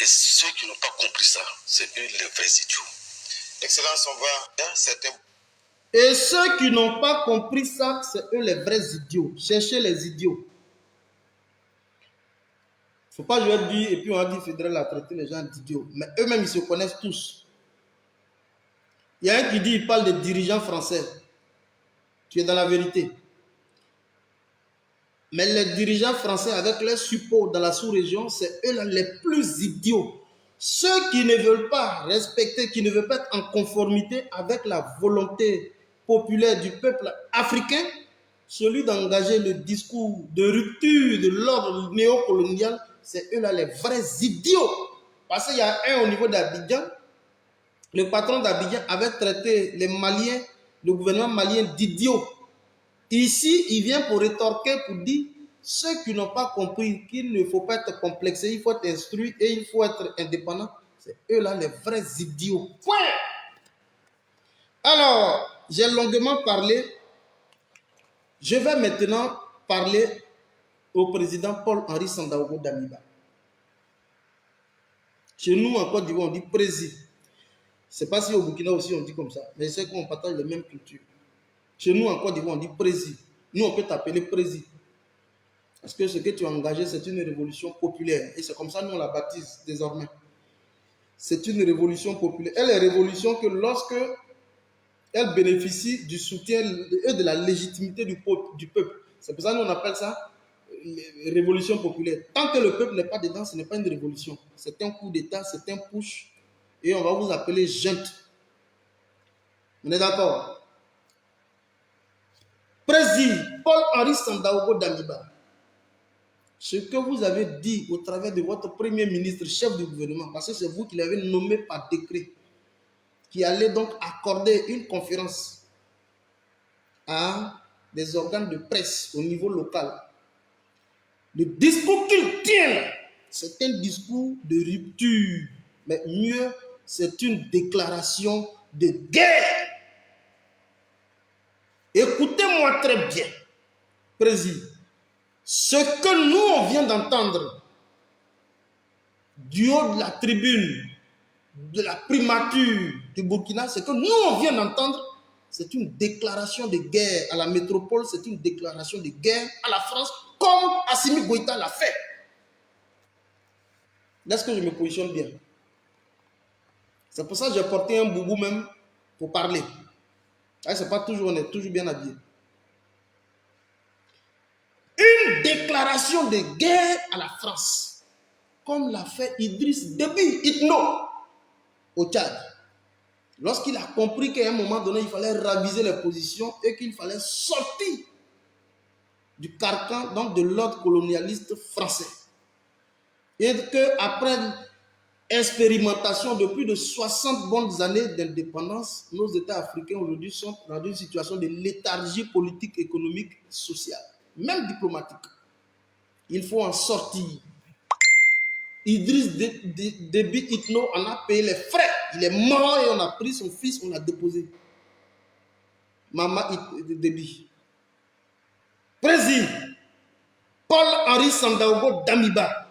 Et ceux qui n'ont pas compris ça, c'est eux les vrais idiots. Excellence, on va certains. Et ceux qui n'ont pas compris ça, c'est eux les vrais idiots. Cherchez les idiots. Il ne faut pas jouer dire, et puis on a dit fédéral a traité les gens d'idiots. Mais eux-mêmes, ils se connaissent tous. Il y a un qui dit, il parle des dirigeants français. Tu es dans la vérité. Mais les dirigeants français, avec leurs supports dans la sous-région, c'est eux là les plus idiots. Ceux qui ne veulent pas respecter, qui ne veulent pas être en conformité avec la volonté populaire du peuple africain, celui d'engager le discours de rupture de l'ordre néocolonial, c'est eux là les vrais idiots. Parce qu'il y a un au niveau d'Abidjan, le patron d'Abidjan avait traité les Maliens, le gouvernement malien d'idiots. Ici, il vient pour rétorquer, pour dire ceux qui n'ont pas compris qu'il ne faut pas être complexé, il faut être instruit et il faut être indépendant. C'est eux là les vrais idiots. Point. Alors, j'ai longuement parlé. Je vais maintenant parler au président Paul-Henri Sandaogo Damiba. Chez nous, en Côte d'Ivoire, on dit président. Je ne sais pas si au Burkina aussi on dit comme ça, mais c'est qu'on partage les mêmes cultures. Chez nous, en Côte d'Ivoire, on dit président. Nous, on peut t'appeler président. Parce que ce que tu as engagé, c'est une révolution populaire. Et c'est comme ça que nous, on la baptise désormais. C'est une révolution populaire. Elle est révolution que lorsque elle bénéficie du soutien et de la légitimité du peuple. C'est pour ça que nous, on appelle ça révolution populaire. Tant que le peuple n'est pas dedans, ce n'est pas une révolution. C'est un coup d'État, c'est un push. Et on va vous appeler junte. On est d'accord? Président Paul-Henri Sandaogo Damiba, ce que vous avez dit au travers de votre premier ministre, chef du gouvernement, parce que c'est vous qui l'avez nommé par décret, qui allait donc accorder une conférence à des organes de presse au niveau local. Le discours qu'il tient, c'est un discours de rupture, mais mieux, c'est une déclaration de guerre. Écoutez-moi très bien, président. Ce que nous, on vient d'entendre du haut de la tribune de la primature du Burkina, ce que nous, on vient d'entendre, c'est une déclaration de guerre à la métropole, c'est une déclaration de guerre à la France, comme Assimi Goïta l'a fait. Est-ce que je me positionne bien? C'est pour ça que j'ai porté un boubou même pour parler. C'est pas toujours, on est toujours bien habillé. Une déclaration de guerre à la France, comme l'a fait Idriss Déby Itno au Tchad. Lorsqu'il a compris qu'à un moment donné, il fallait raviser les positions et qu'il fallait sortir du carcan donc de l'ordre colonialiste français. Et qu'après expérimentation de plus de 60 bonnes années d'indépendance, nos États africains aujourd'hui sont dans une situation de léthargie politique, économique, sociale, même diplomatique. Il faut en sortir. Idriss Déby Itno en a payé les frais. Il est mort et on a pris son fils, on l'a déposé. Mama Déby. Président Paul-Henri Sandaogo Damiba.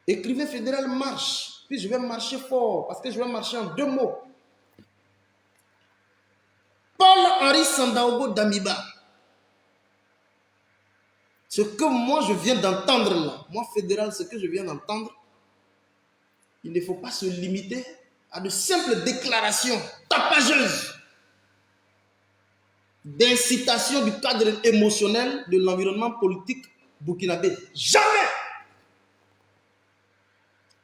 Écrivez fédéral marche. Puis je vais marcher fort parce que je vais marcher en deux mots. Paul-Henri Sandaogo Damiba. Ce que moi je viens d'entendre là, moi fédéral, ce que je viens d'entendre, il ne faut pas se limiter à de simples déclarations tapageuses d'incitation du cadre émotionnel de l'environnement politique burkinabé. Jamais!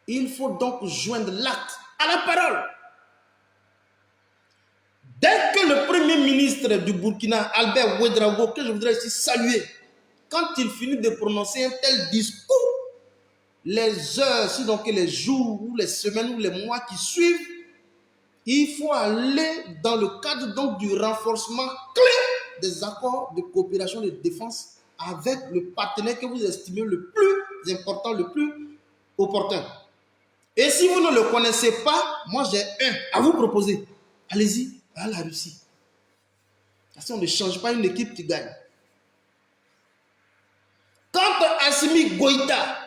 Il faut donc joindre l'acte à la parole. Dès que le premier ministre du Burkina, Albert Ouedraogo, que je voudrais ici saluer, quand il finit de prononcer un tel discours, les heures, si donc les jours ou les semaines ou les mois qui suivent, il faut aller dans le cadre donc du renforcement clé des accords de coopération de défense avec le partenaire que vous estimez le plus important, le plus opportun. Et si vous ne le connaissez pas, moi j'ai un à vous proposer. Allez-y à la Russie. Parce qu'on ne change pas une équipe qui gagne. Quand Assimi Goïta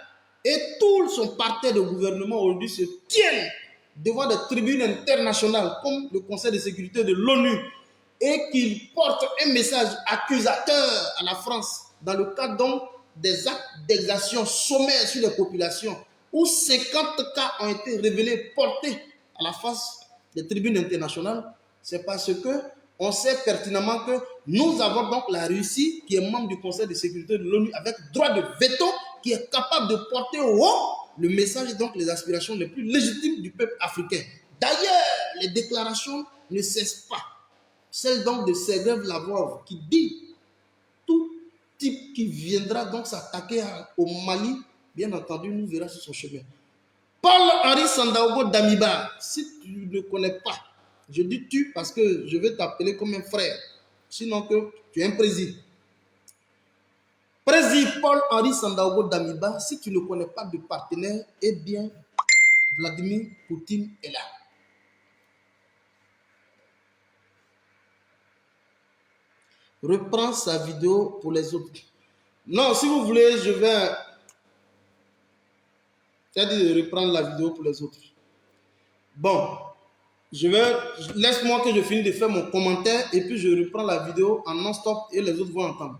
et tout son parti de gouvernement aujourd'hui se tiennent devant des tribunes internationales comme le Conseil de sécurité de l'ONU et qu'ils portent un message accusateur à la France dans le cadre donc des actes d'exaction sommaires sur les populations où 50 cas ont été révélés, portés à la face des tribunes internationales, c'est parce que on sait pertinemment que nous avons donc la Russie qui est membre du Conseil de sécurité de l'ONU avec droit de veto qui est capable de porter au haut le message et donc les aspirations les plus légitimes du peuple africain. D'ailleurs, les déclarations ne cessent pas. Celle donc de Sergei Lavrov qui dit tout type qui viendra donc s'attaquer au Mali, bien entendu, nous verrons sur son chemin. Paul-Henri Sandaogo Damiba, si tu ne connais pas, je dis tu parce que je vais t'appeler comme un frère, sinon que tu es un président. Président Paul-Henri Sandaogo Damiba, si tu ne connais pas de partenaire, eh bien, Vladimir Poutine est là. Reprends sa vidéo pour les autres. Non, si vous voulez, je vais... C'est-à-dire de reprendre la vidéo pour les autres. Bon, laisse-moi que je finisse de faire mon commentaire et puis je reprends la vidéo en non-stop et les autres vont entendre.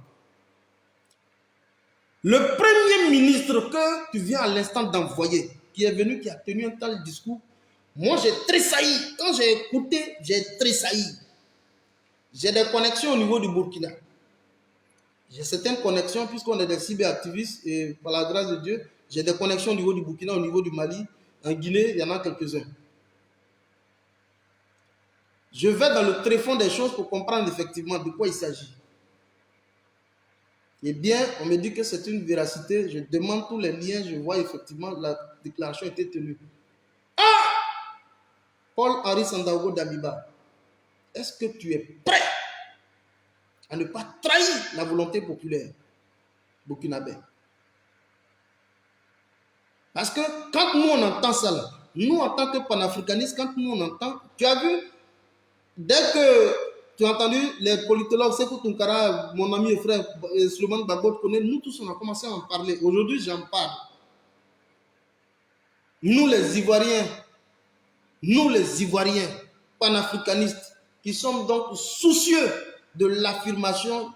Le premier ministre que tu viens à l'instant d'envoyer, qui est venu, qui a tenu un tel discours, moi j'ai tressailli. Quand j'ai écouté, j'ai tressailli. J'ai des connexions au niveau du Burkina. J'ai certaines connexions puisqu'on est des cyberactivistes et par la grâce de Dieu, j'ai des connexions au niveau du Burkina, au niveau du Mali. En Guinée, il y en a quelques-uns. Je vais dans le tréfonds des choses pour comprendre effectivement de quoi il s'agit. Eh bien, on me dit que c'est une véracité. Je demande tous les liens, je vois effectivement la déclaration a été tenue. Ah! Paul-Henri Sandaogo Damiba, est-ce que tu es prêt à ne pas trahir la volonté populaire burkinabé? Parce que quand nous on entend ça, là, nous en tant que panafricanistes, quand nous on entend, tu as vu, dès que tu as entendu les politologues, Sékou Tounkara, mon ami et frère Souleymane Gbagbo connaît, nous tous on a commencé à en parler. Aujourd'hui j'en parle. Nous les Ivoiriens panafricanistes, qui sommes donc soucieux de l'affirmation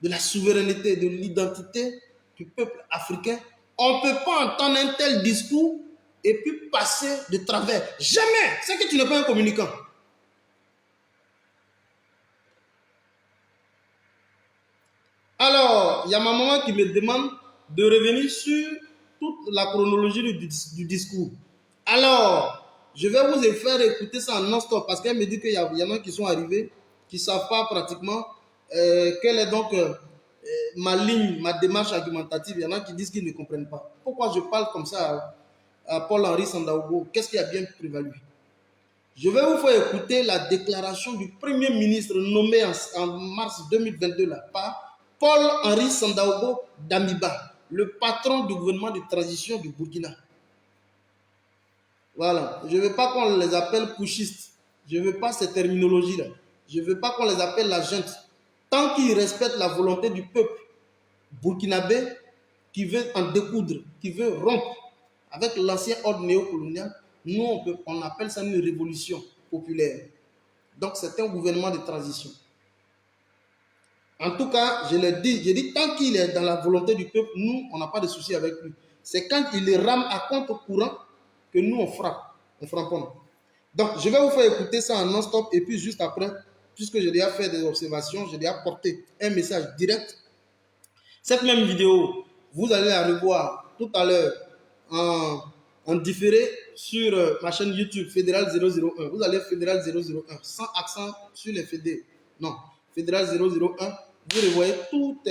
de la souveraineté, de l'identité du peuple africain, on ne peut pas entendre un tel discours et puis passer de travers. Jamais. C'est que tu n'es pas un communicant. Alors, il y a ma maman qui me demande de revenir sur toute la chronologie du discours. Alors, je vais vous faire écouter ça en non-stop parce qu'elle me dit qu'il y en a qui sont arrivés, qui ne savent pas pratiquement quelle est donc ma ligne, ma démarche argumentative. Il y en a qui disent qu'ils ne comprennent pas. Pourquoi je parle comme ça à Paul-Henri Sandaogo? Qu'est-ce qui a bien prévalu? Je vais vous faire écouter la déclaration du Premier ministre nommé en mars 2022 là, par Paul-Henri Sandaogo Damiba, le patron du gouvernement de transition du Burkina. Voilà. Je ne veux pas qu'on les appelle pushistes. Je ne veux pas ces terminologies-là. Je ne veux pas qu'on les appelle la junte. Tant qu'ils respectent la volonté du peuple burkinabé qui veut en découdre, qui veut rompre avec l'ancien ordre néocolonial, nous, on appelle ça une révolution populaire. Donc, c'est un gouvernement de transition. En tout cas, je l'ai dit, j'ai dit, tant qu'il est dans la volonté du peuple, nous, on n'a pas de souci avec lui. C'est quand il rame à contre-courant que nous, on frappe. On frappons. Donc, je vais vous faire écouter ça en non-stop et puis juste après, puisque j'ai déjà fait des observations, j'ai déjà porté un message direct. Cette même vidéo, vous allez la revoir tout à l'heure en différé sur ma chaîne YouTube Fédéral 001. Vous allez Fédéral 001, sans accent sur les fédés. Non, Fédéral 001. Vous revoyez toutes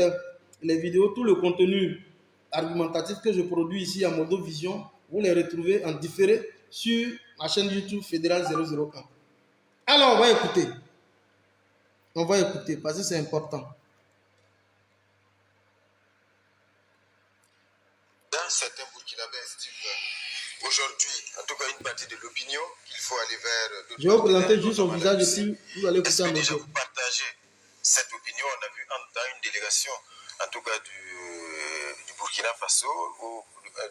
les vidéos, tout le contenu argumentatif que je produis ici à Modo Vision. Vous les retrouvez en différé sur ma chaîne YouTube Fédéral 001. Alors, on va écouter. On va écouter parce que c'est important. Certains Burkinabés estiment aujourd'hui, en tout cas une partie de l'opinion, qu'il faut aller vers... Je vais vous présenter juste son visage et puis vous allez écouter en déjà audio. vous partagez cette opinion? On a vu dans une délégation, en tout cas du Burkina Faso,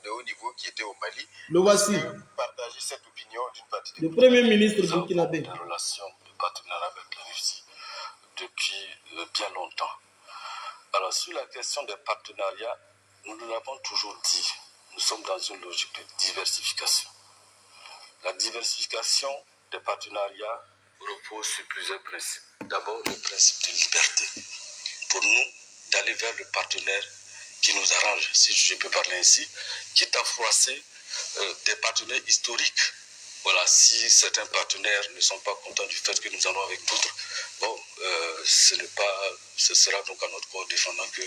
de haut niveau qui était au Mali. Le voici. Vous partagez cette opinion d'une partie de Le Premier ministre Nous avons burkinabé. des relations de partenariat avec la Russie depuis bien longtemps. Alors, sur la question des partenariats, nous l'avons toujours dit, nous sommes dans une logique de diversification. La diversification des partenariats repose sur plusieurs principes. D'abord, le principe de liberté. Pour nous, d'aller vers le partenaire qui nous arrange, si je peux parler ainsi, quitte à froisser des partenaires historiques. Voilà, si certains partenaires ne sont pas contents du fait que nous allons avec d'autres, bon, ce sera donc à notre corps défendant que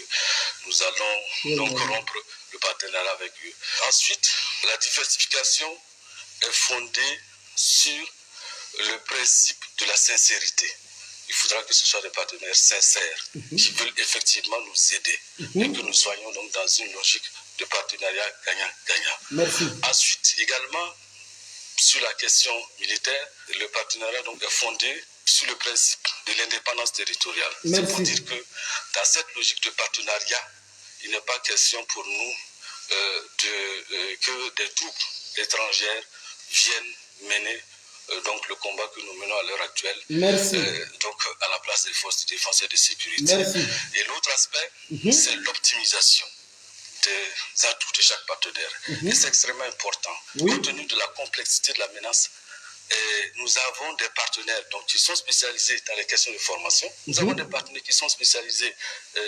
nous allons donc rompre le partenariat avec eux. Ensuite, la diversification est fondée sur le principe de la sincérité. Il faudra que ce soit des partenaires sincères qui veulent effectivement nous aider et que nous soyons donc dans une logique de partenariat gagnant-gagnant. Merci. Ensuite, également, sur la question militaire, le partenariat donc est fondé sur le principe de l'indépendance territoriale. C'est pour dire que dans cette logique de partenariat, il n'est pas question pour nous que des troupes étrangères viennent mener donc le combat que nous menons à l'heure actuelle, donc à la place des forces de défense et de sécurité. Et l'autre aspect, c'est l'optimisation des atouts de chaque partenaire. Et c'est extrêmement important. Compte tenu de la complexité de la menace, nous avons des partenaires donc, qui sont spécialisés dans les questions de formation. Nous avons des partenaires qui sont spécialisés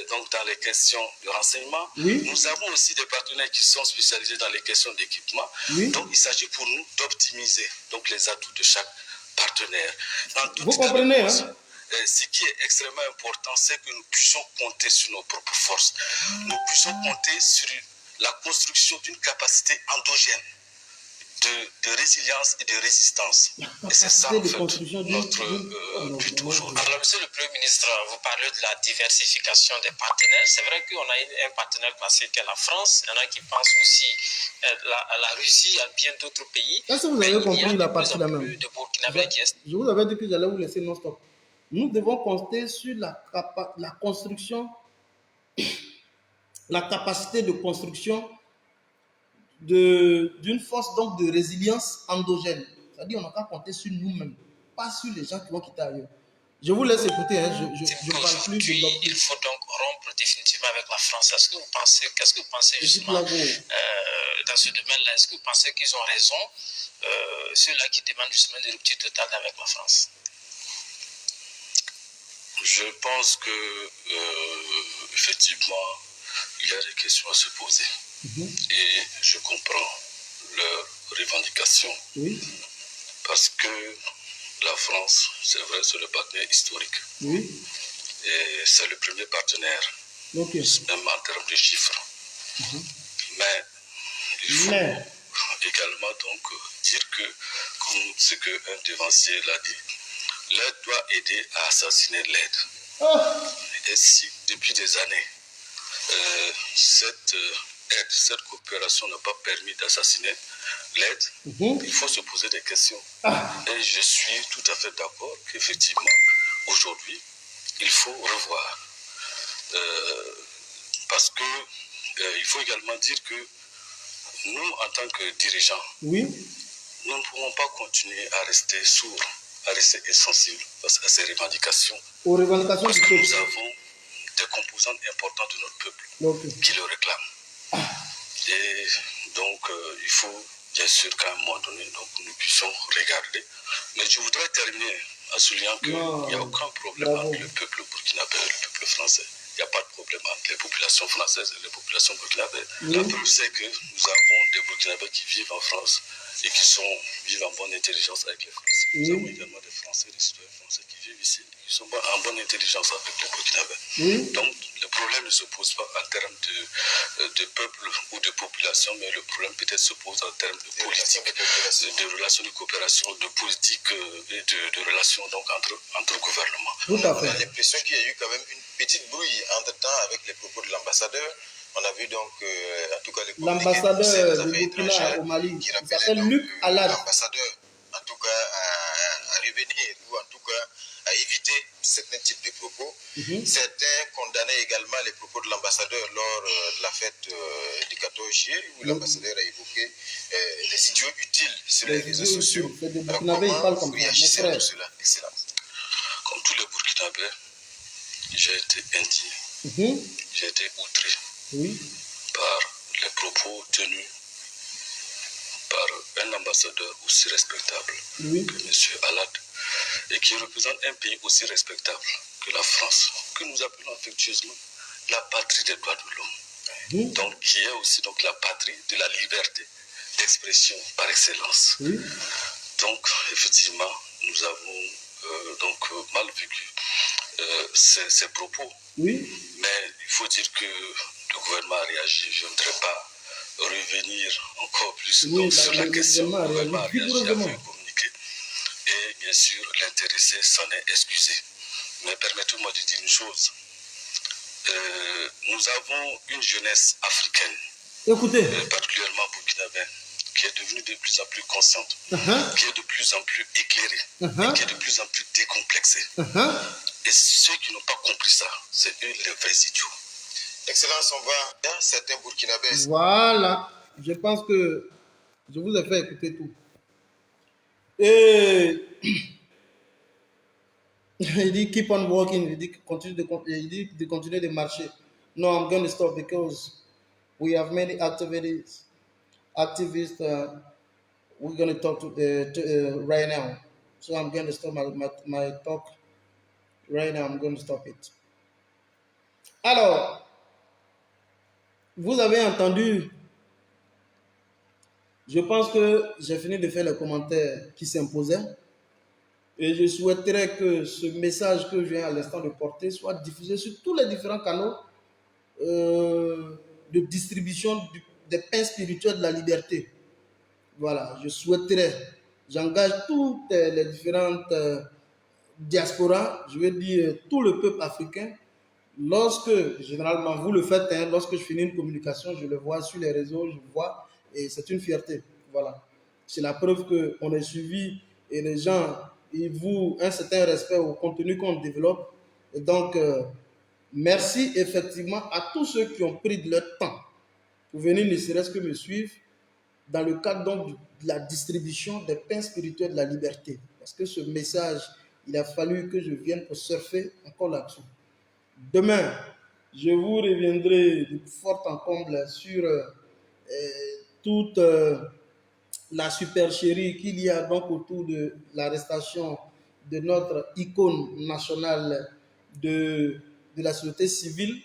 donc, dans les questions de renseignement. Nous avons aussi des partenaires qui sont spécialisés dans les questions d'équipement. Donc, il s'agit pour nous d'optimiser donc, les atouts de chaque partenaire. Vous comprenez, hein? Ce qui est extrêmement important, c'est que nous puissions compter sur nos propres forces. Nous puissions compter sur la construction d'une capacité endogène de résilience et de résistance. Et c'est ça, en fait, notre but aujourd'hui. Alors, monsieur le Premier ministre, vous parlez de la diversification des partenaires. C'est vrai qu'on a un partenaire classique qui est la France. Il y en a qui pensent aussi à la Russie, à bien d'autres pays. Est-ce que vous avez compris la partie là même? Je vous avais dit que j'allais vous laisser non-stop. Nous devons compter sur la construction, la capacité de construction d'une force donc de résilience endogène. C'est-à-dire qu'on n'a qu'à compter sur nous-mêmes, pas sur les gens qui vont quitter ailleurs. Je vous laisse écouter, hein. Je parle plus de l'autre. Il faut donc rompre définitivement avec la France. Qu'est-ce que vous pensez justement dans ce domaine-là? Est-ce que vous pensez qu'ils ont raison, ceux-là qui demandent justement des ruptures totales avec la France? Je pense que effectivement, il y a des questions à se poser. Et je comprends leurs revendications. Parce que la France, c'est vrai, c'est le partenaire historique. Et c'est le premier partenaire, même en termes de chiffres. Mais il faut également donc dire que, comme ce qu'un devancier l'a dit, l'aide doit aider à assassiner l'aide. Et si, depuis des années, cette coopération n'a pas permis d'assassiner l'aide, il faut se poser des questions. Et je suis tout à fait d'accord qu'effectivement, aujourd'hui, il faut revoir. Parce que il faut également dire que nous, en tant que dirigeants, nous ne pourrons pas continuer à rester sourds, à rester insensibles face à ces revendications. Parce que nous avons des composantes importantes de notre peuple qui le réclament. Et donc, il faut bien sûr qu'à un moment donné, donc, nous puissions regarder. Mais je voudrais terminer en soulignant qu'il n'y a aucun problème entre le peuple burkinabé et le peuple français. Il n'y a pas de problème entre les populations françaises et les populations burkinabées. La preuve, c'est que nous avons des Burkinabés qui vivent en France et qui vivent en bonne intelligence avec les Français. Nous avons également des Français, des citoyens français qui vivent ici, qui sont en bonne intelligence avec les Burkinabés. Donc, le problème ne se pose pas en termes de peuple ou de population, mais le problème peut-être se pose en termes de politique, de relations de coopération, de politique et de relations donc, entre gouvernements. On a l'impression qu'il y a eu quand même une petite brouille entre-temps avec les propos de l'ambassadeur. On a vu donc, en tout cas, l'ambassadeur du Burkina au Mali, qui s'appelle Luc Alad. L'ambassadeur, en tout cas, à revenir ou en tout cas à éviter certains types de propos. Certains condamnaient également les propos de l'ambassadeur lors de la fête du 14 juillet, où l'ambassadeur a évoqué les idiots utiles sur les réseaux sociaux. Alors, comment vous réagissez à tout cela, Excellence? Comme tous les Burkinabés, j'ai été indigné, j'ai été outré par les propos tenus par un ambassadeur aussi respectable que M. Alad et qui représente un pays aussi respectable que la France, que nous appelons affectueusement la patrie des droits de l'homme, donc qui est aussi donc la patrie de la liberté d'expression par excellence. Donc effectivement, nous avons mal vécu ces propos, mais il faut dire que le gouvernement a réagi. Je ne voudrais pas revenir encore plus sur la question. Le gouvernement a réagi, a fait un communiqué et bien sûr l'intéressé s'en est excusé. Mais permettez-moi de dire une chose. Nous avons une jeunesse africaine, particulièrement burkinabé, qui est devenue de plus en plus consciente, qui est de plus en plus éclairée, et qui est de plus en plus décomplexée. Et ceux qui n'ont pas compris ça, c'est eux les vrais idiots. Excellence, on va dans certains Burkinabés. Voilà, je pense que je vous ai fait écouter tout. Et il dit keep on walking, il dit continuer de marcher. No, I'm going to stop because we have many activists. We're going to talk to right now. So I'm going to stop my talk right now. I'm going to stop it. Alors, vous avez entendu, je pense que j'ai fini de faire les commentaires qui s'imposaient et je souhaiterais que ce message que je viens à l'instant de porter soit diffusé sur tous les différents canaux de distribution des pains spirituels de la liberté. Voilà, je souhaiterais, j'engage toutes les différentes diasporas, je veux dire tout le peuple africain. Lorsque, généralement, vous le faites, lorsque je finis une communication, je le vois sur les réseaux, je vois, et c'est une fierté. Voilà. C'est la preuve qu'on est suivi et les gens, ils vouent un certain respect au contenu qu'on développe. Et donc, merci effectivement à tous ceux qui ont pris de leur temps pour venir ne serait-ce que me suivre dans le cadre donc de la distribution des pains spirituels de la liberté. Parce que ce message, il a fallu que je vienne pour surfer encore là-dessus. Demain, je vous reviendrai de fort en comble sur toute la supercherie qu'il y a donc autour de l'arrestation de notre icône nationale de la société civile.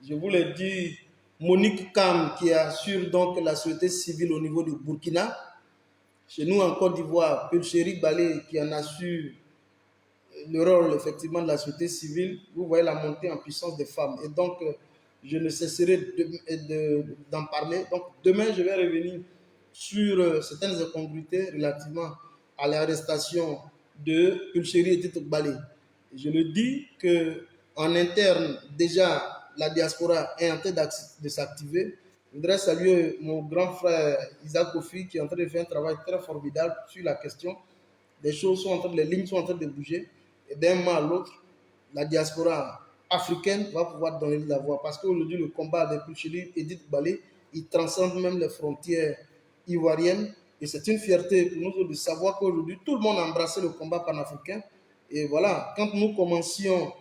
Je vous l'ai dit, Monique Kam qui assure donc la société civile au niveau du Burkina. Chez nous en Côte d'Ivoire, Pulchéri Balé qui en assure le rôle effectivement de la société civile. Vous voyez la montée en puissance des femmes. Et donc, je ne cesserai d'en parler. Donc, demain, je vais revenir sur certaines incongruités relativement à l'arrestation de Pulchéri Edith Balé. Je le dis qu'en interne, déjà, la diaspora est en train de s'activer. Je voudrais saluer mon grand frère Isaac Kofi qui est en train de faire un travail très formidable sur la question. Les choses les lignes sont en train de bouger. Et d'un moment à l'autre, la diaspora africaine va pouvoir donner de la voix. Parce qu'aujourd'hui, le combat de Pulchéri Edith Balé, il transcende même les frontières ivoiriennes. Et c'est une fierté pour nous de savoir qu'aujourd'hui, tout le monde a embrassé le combat panafricain. Et voilà, quand nous commencions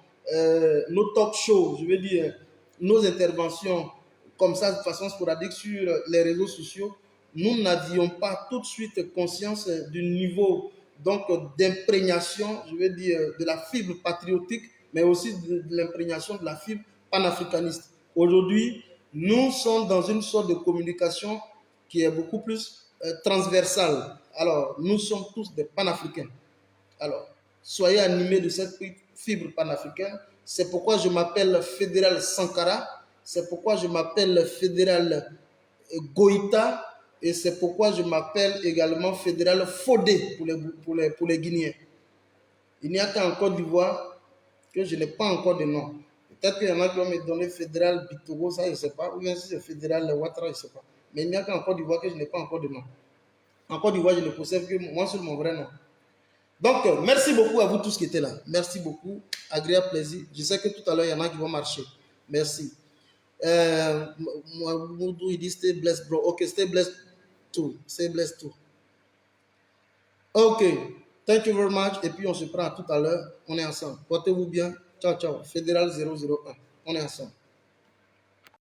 nos talk shows, je veux dire, nos interventions comme ça, de façon sporadique sur les réseaux sociaux, nous n'avions pas tout de suite conscience du niveau donc d'imprégnation, je veux dire, de la fibre patriotique, mais aussi de l'imprégnation de la fibre panafricaniste. Aujourd'hui, nous sommes dans une sorte de communication qui est beaucoup plus transversale. Alors, nous sommes tous des panafricains. Alors, soyez animés de cette fibre panafricaine. C'est pourquoi je m'appelle Fédéral Sankara. C'est pourquoi je m'appelle Fédéral Goïta. Et c'est pourquoi je m'appelle également Fédéral Fodé pour les Guinéens. Il n'y a qu'en Côte d'Ivoire que je n'ai pas encore de nom. Peut-être qu'il y en a qui vont me donner Fédéral Bitogo, ça je ne sais pas. Ou bien si c'est Fédéral Ouattara, je ne sais pas. Mais il n'y a qu'en Côte d'Ivoire que je n'ai pas encore de nom. En Côte d'Ivoire, je ne possède que moi seul mon vrai nom. Donc, merci beaucoup à vous tous qui étaient là. Merci beaucoup. Agréable plaisir. Je sais que tout à l'heure, il y en a qui vont marcher. Merci. Moudou, il dit stay blessed, bro. Ok, stay blessed too. Stay blessed too. Ok. Thank you very much. Et puis, on se prend tout à l'heure. On est ensemble. Portez-vous bien. Ciao, ciao. Fédéral 001. On est ensemble.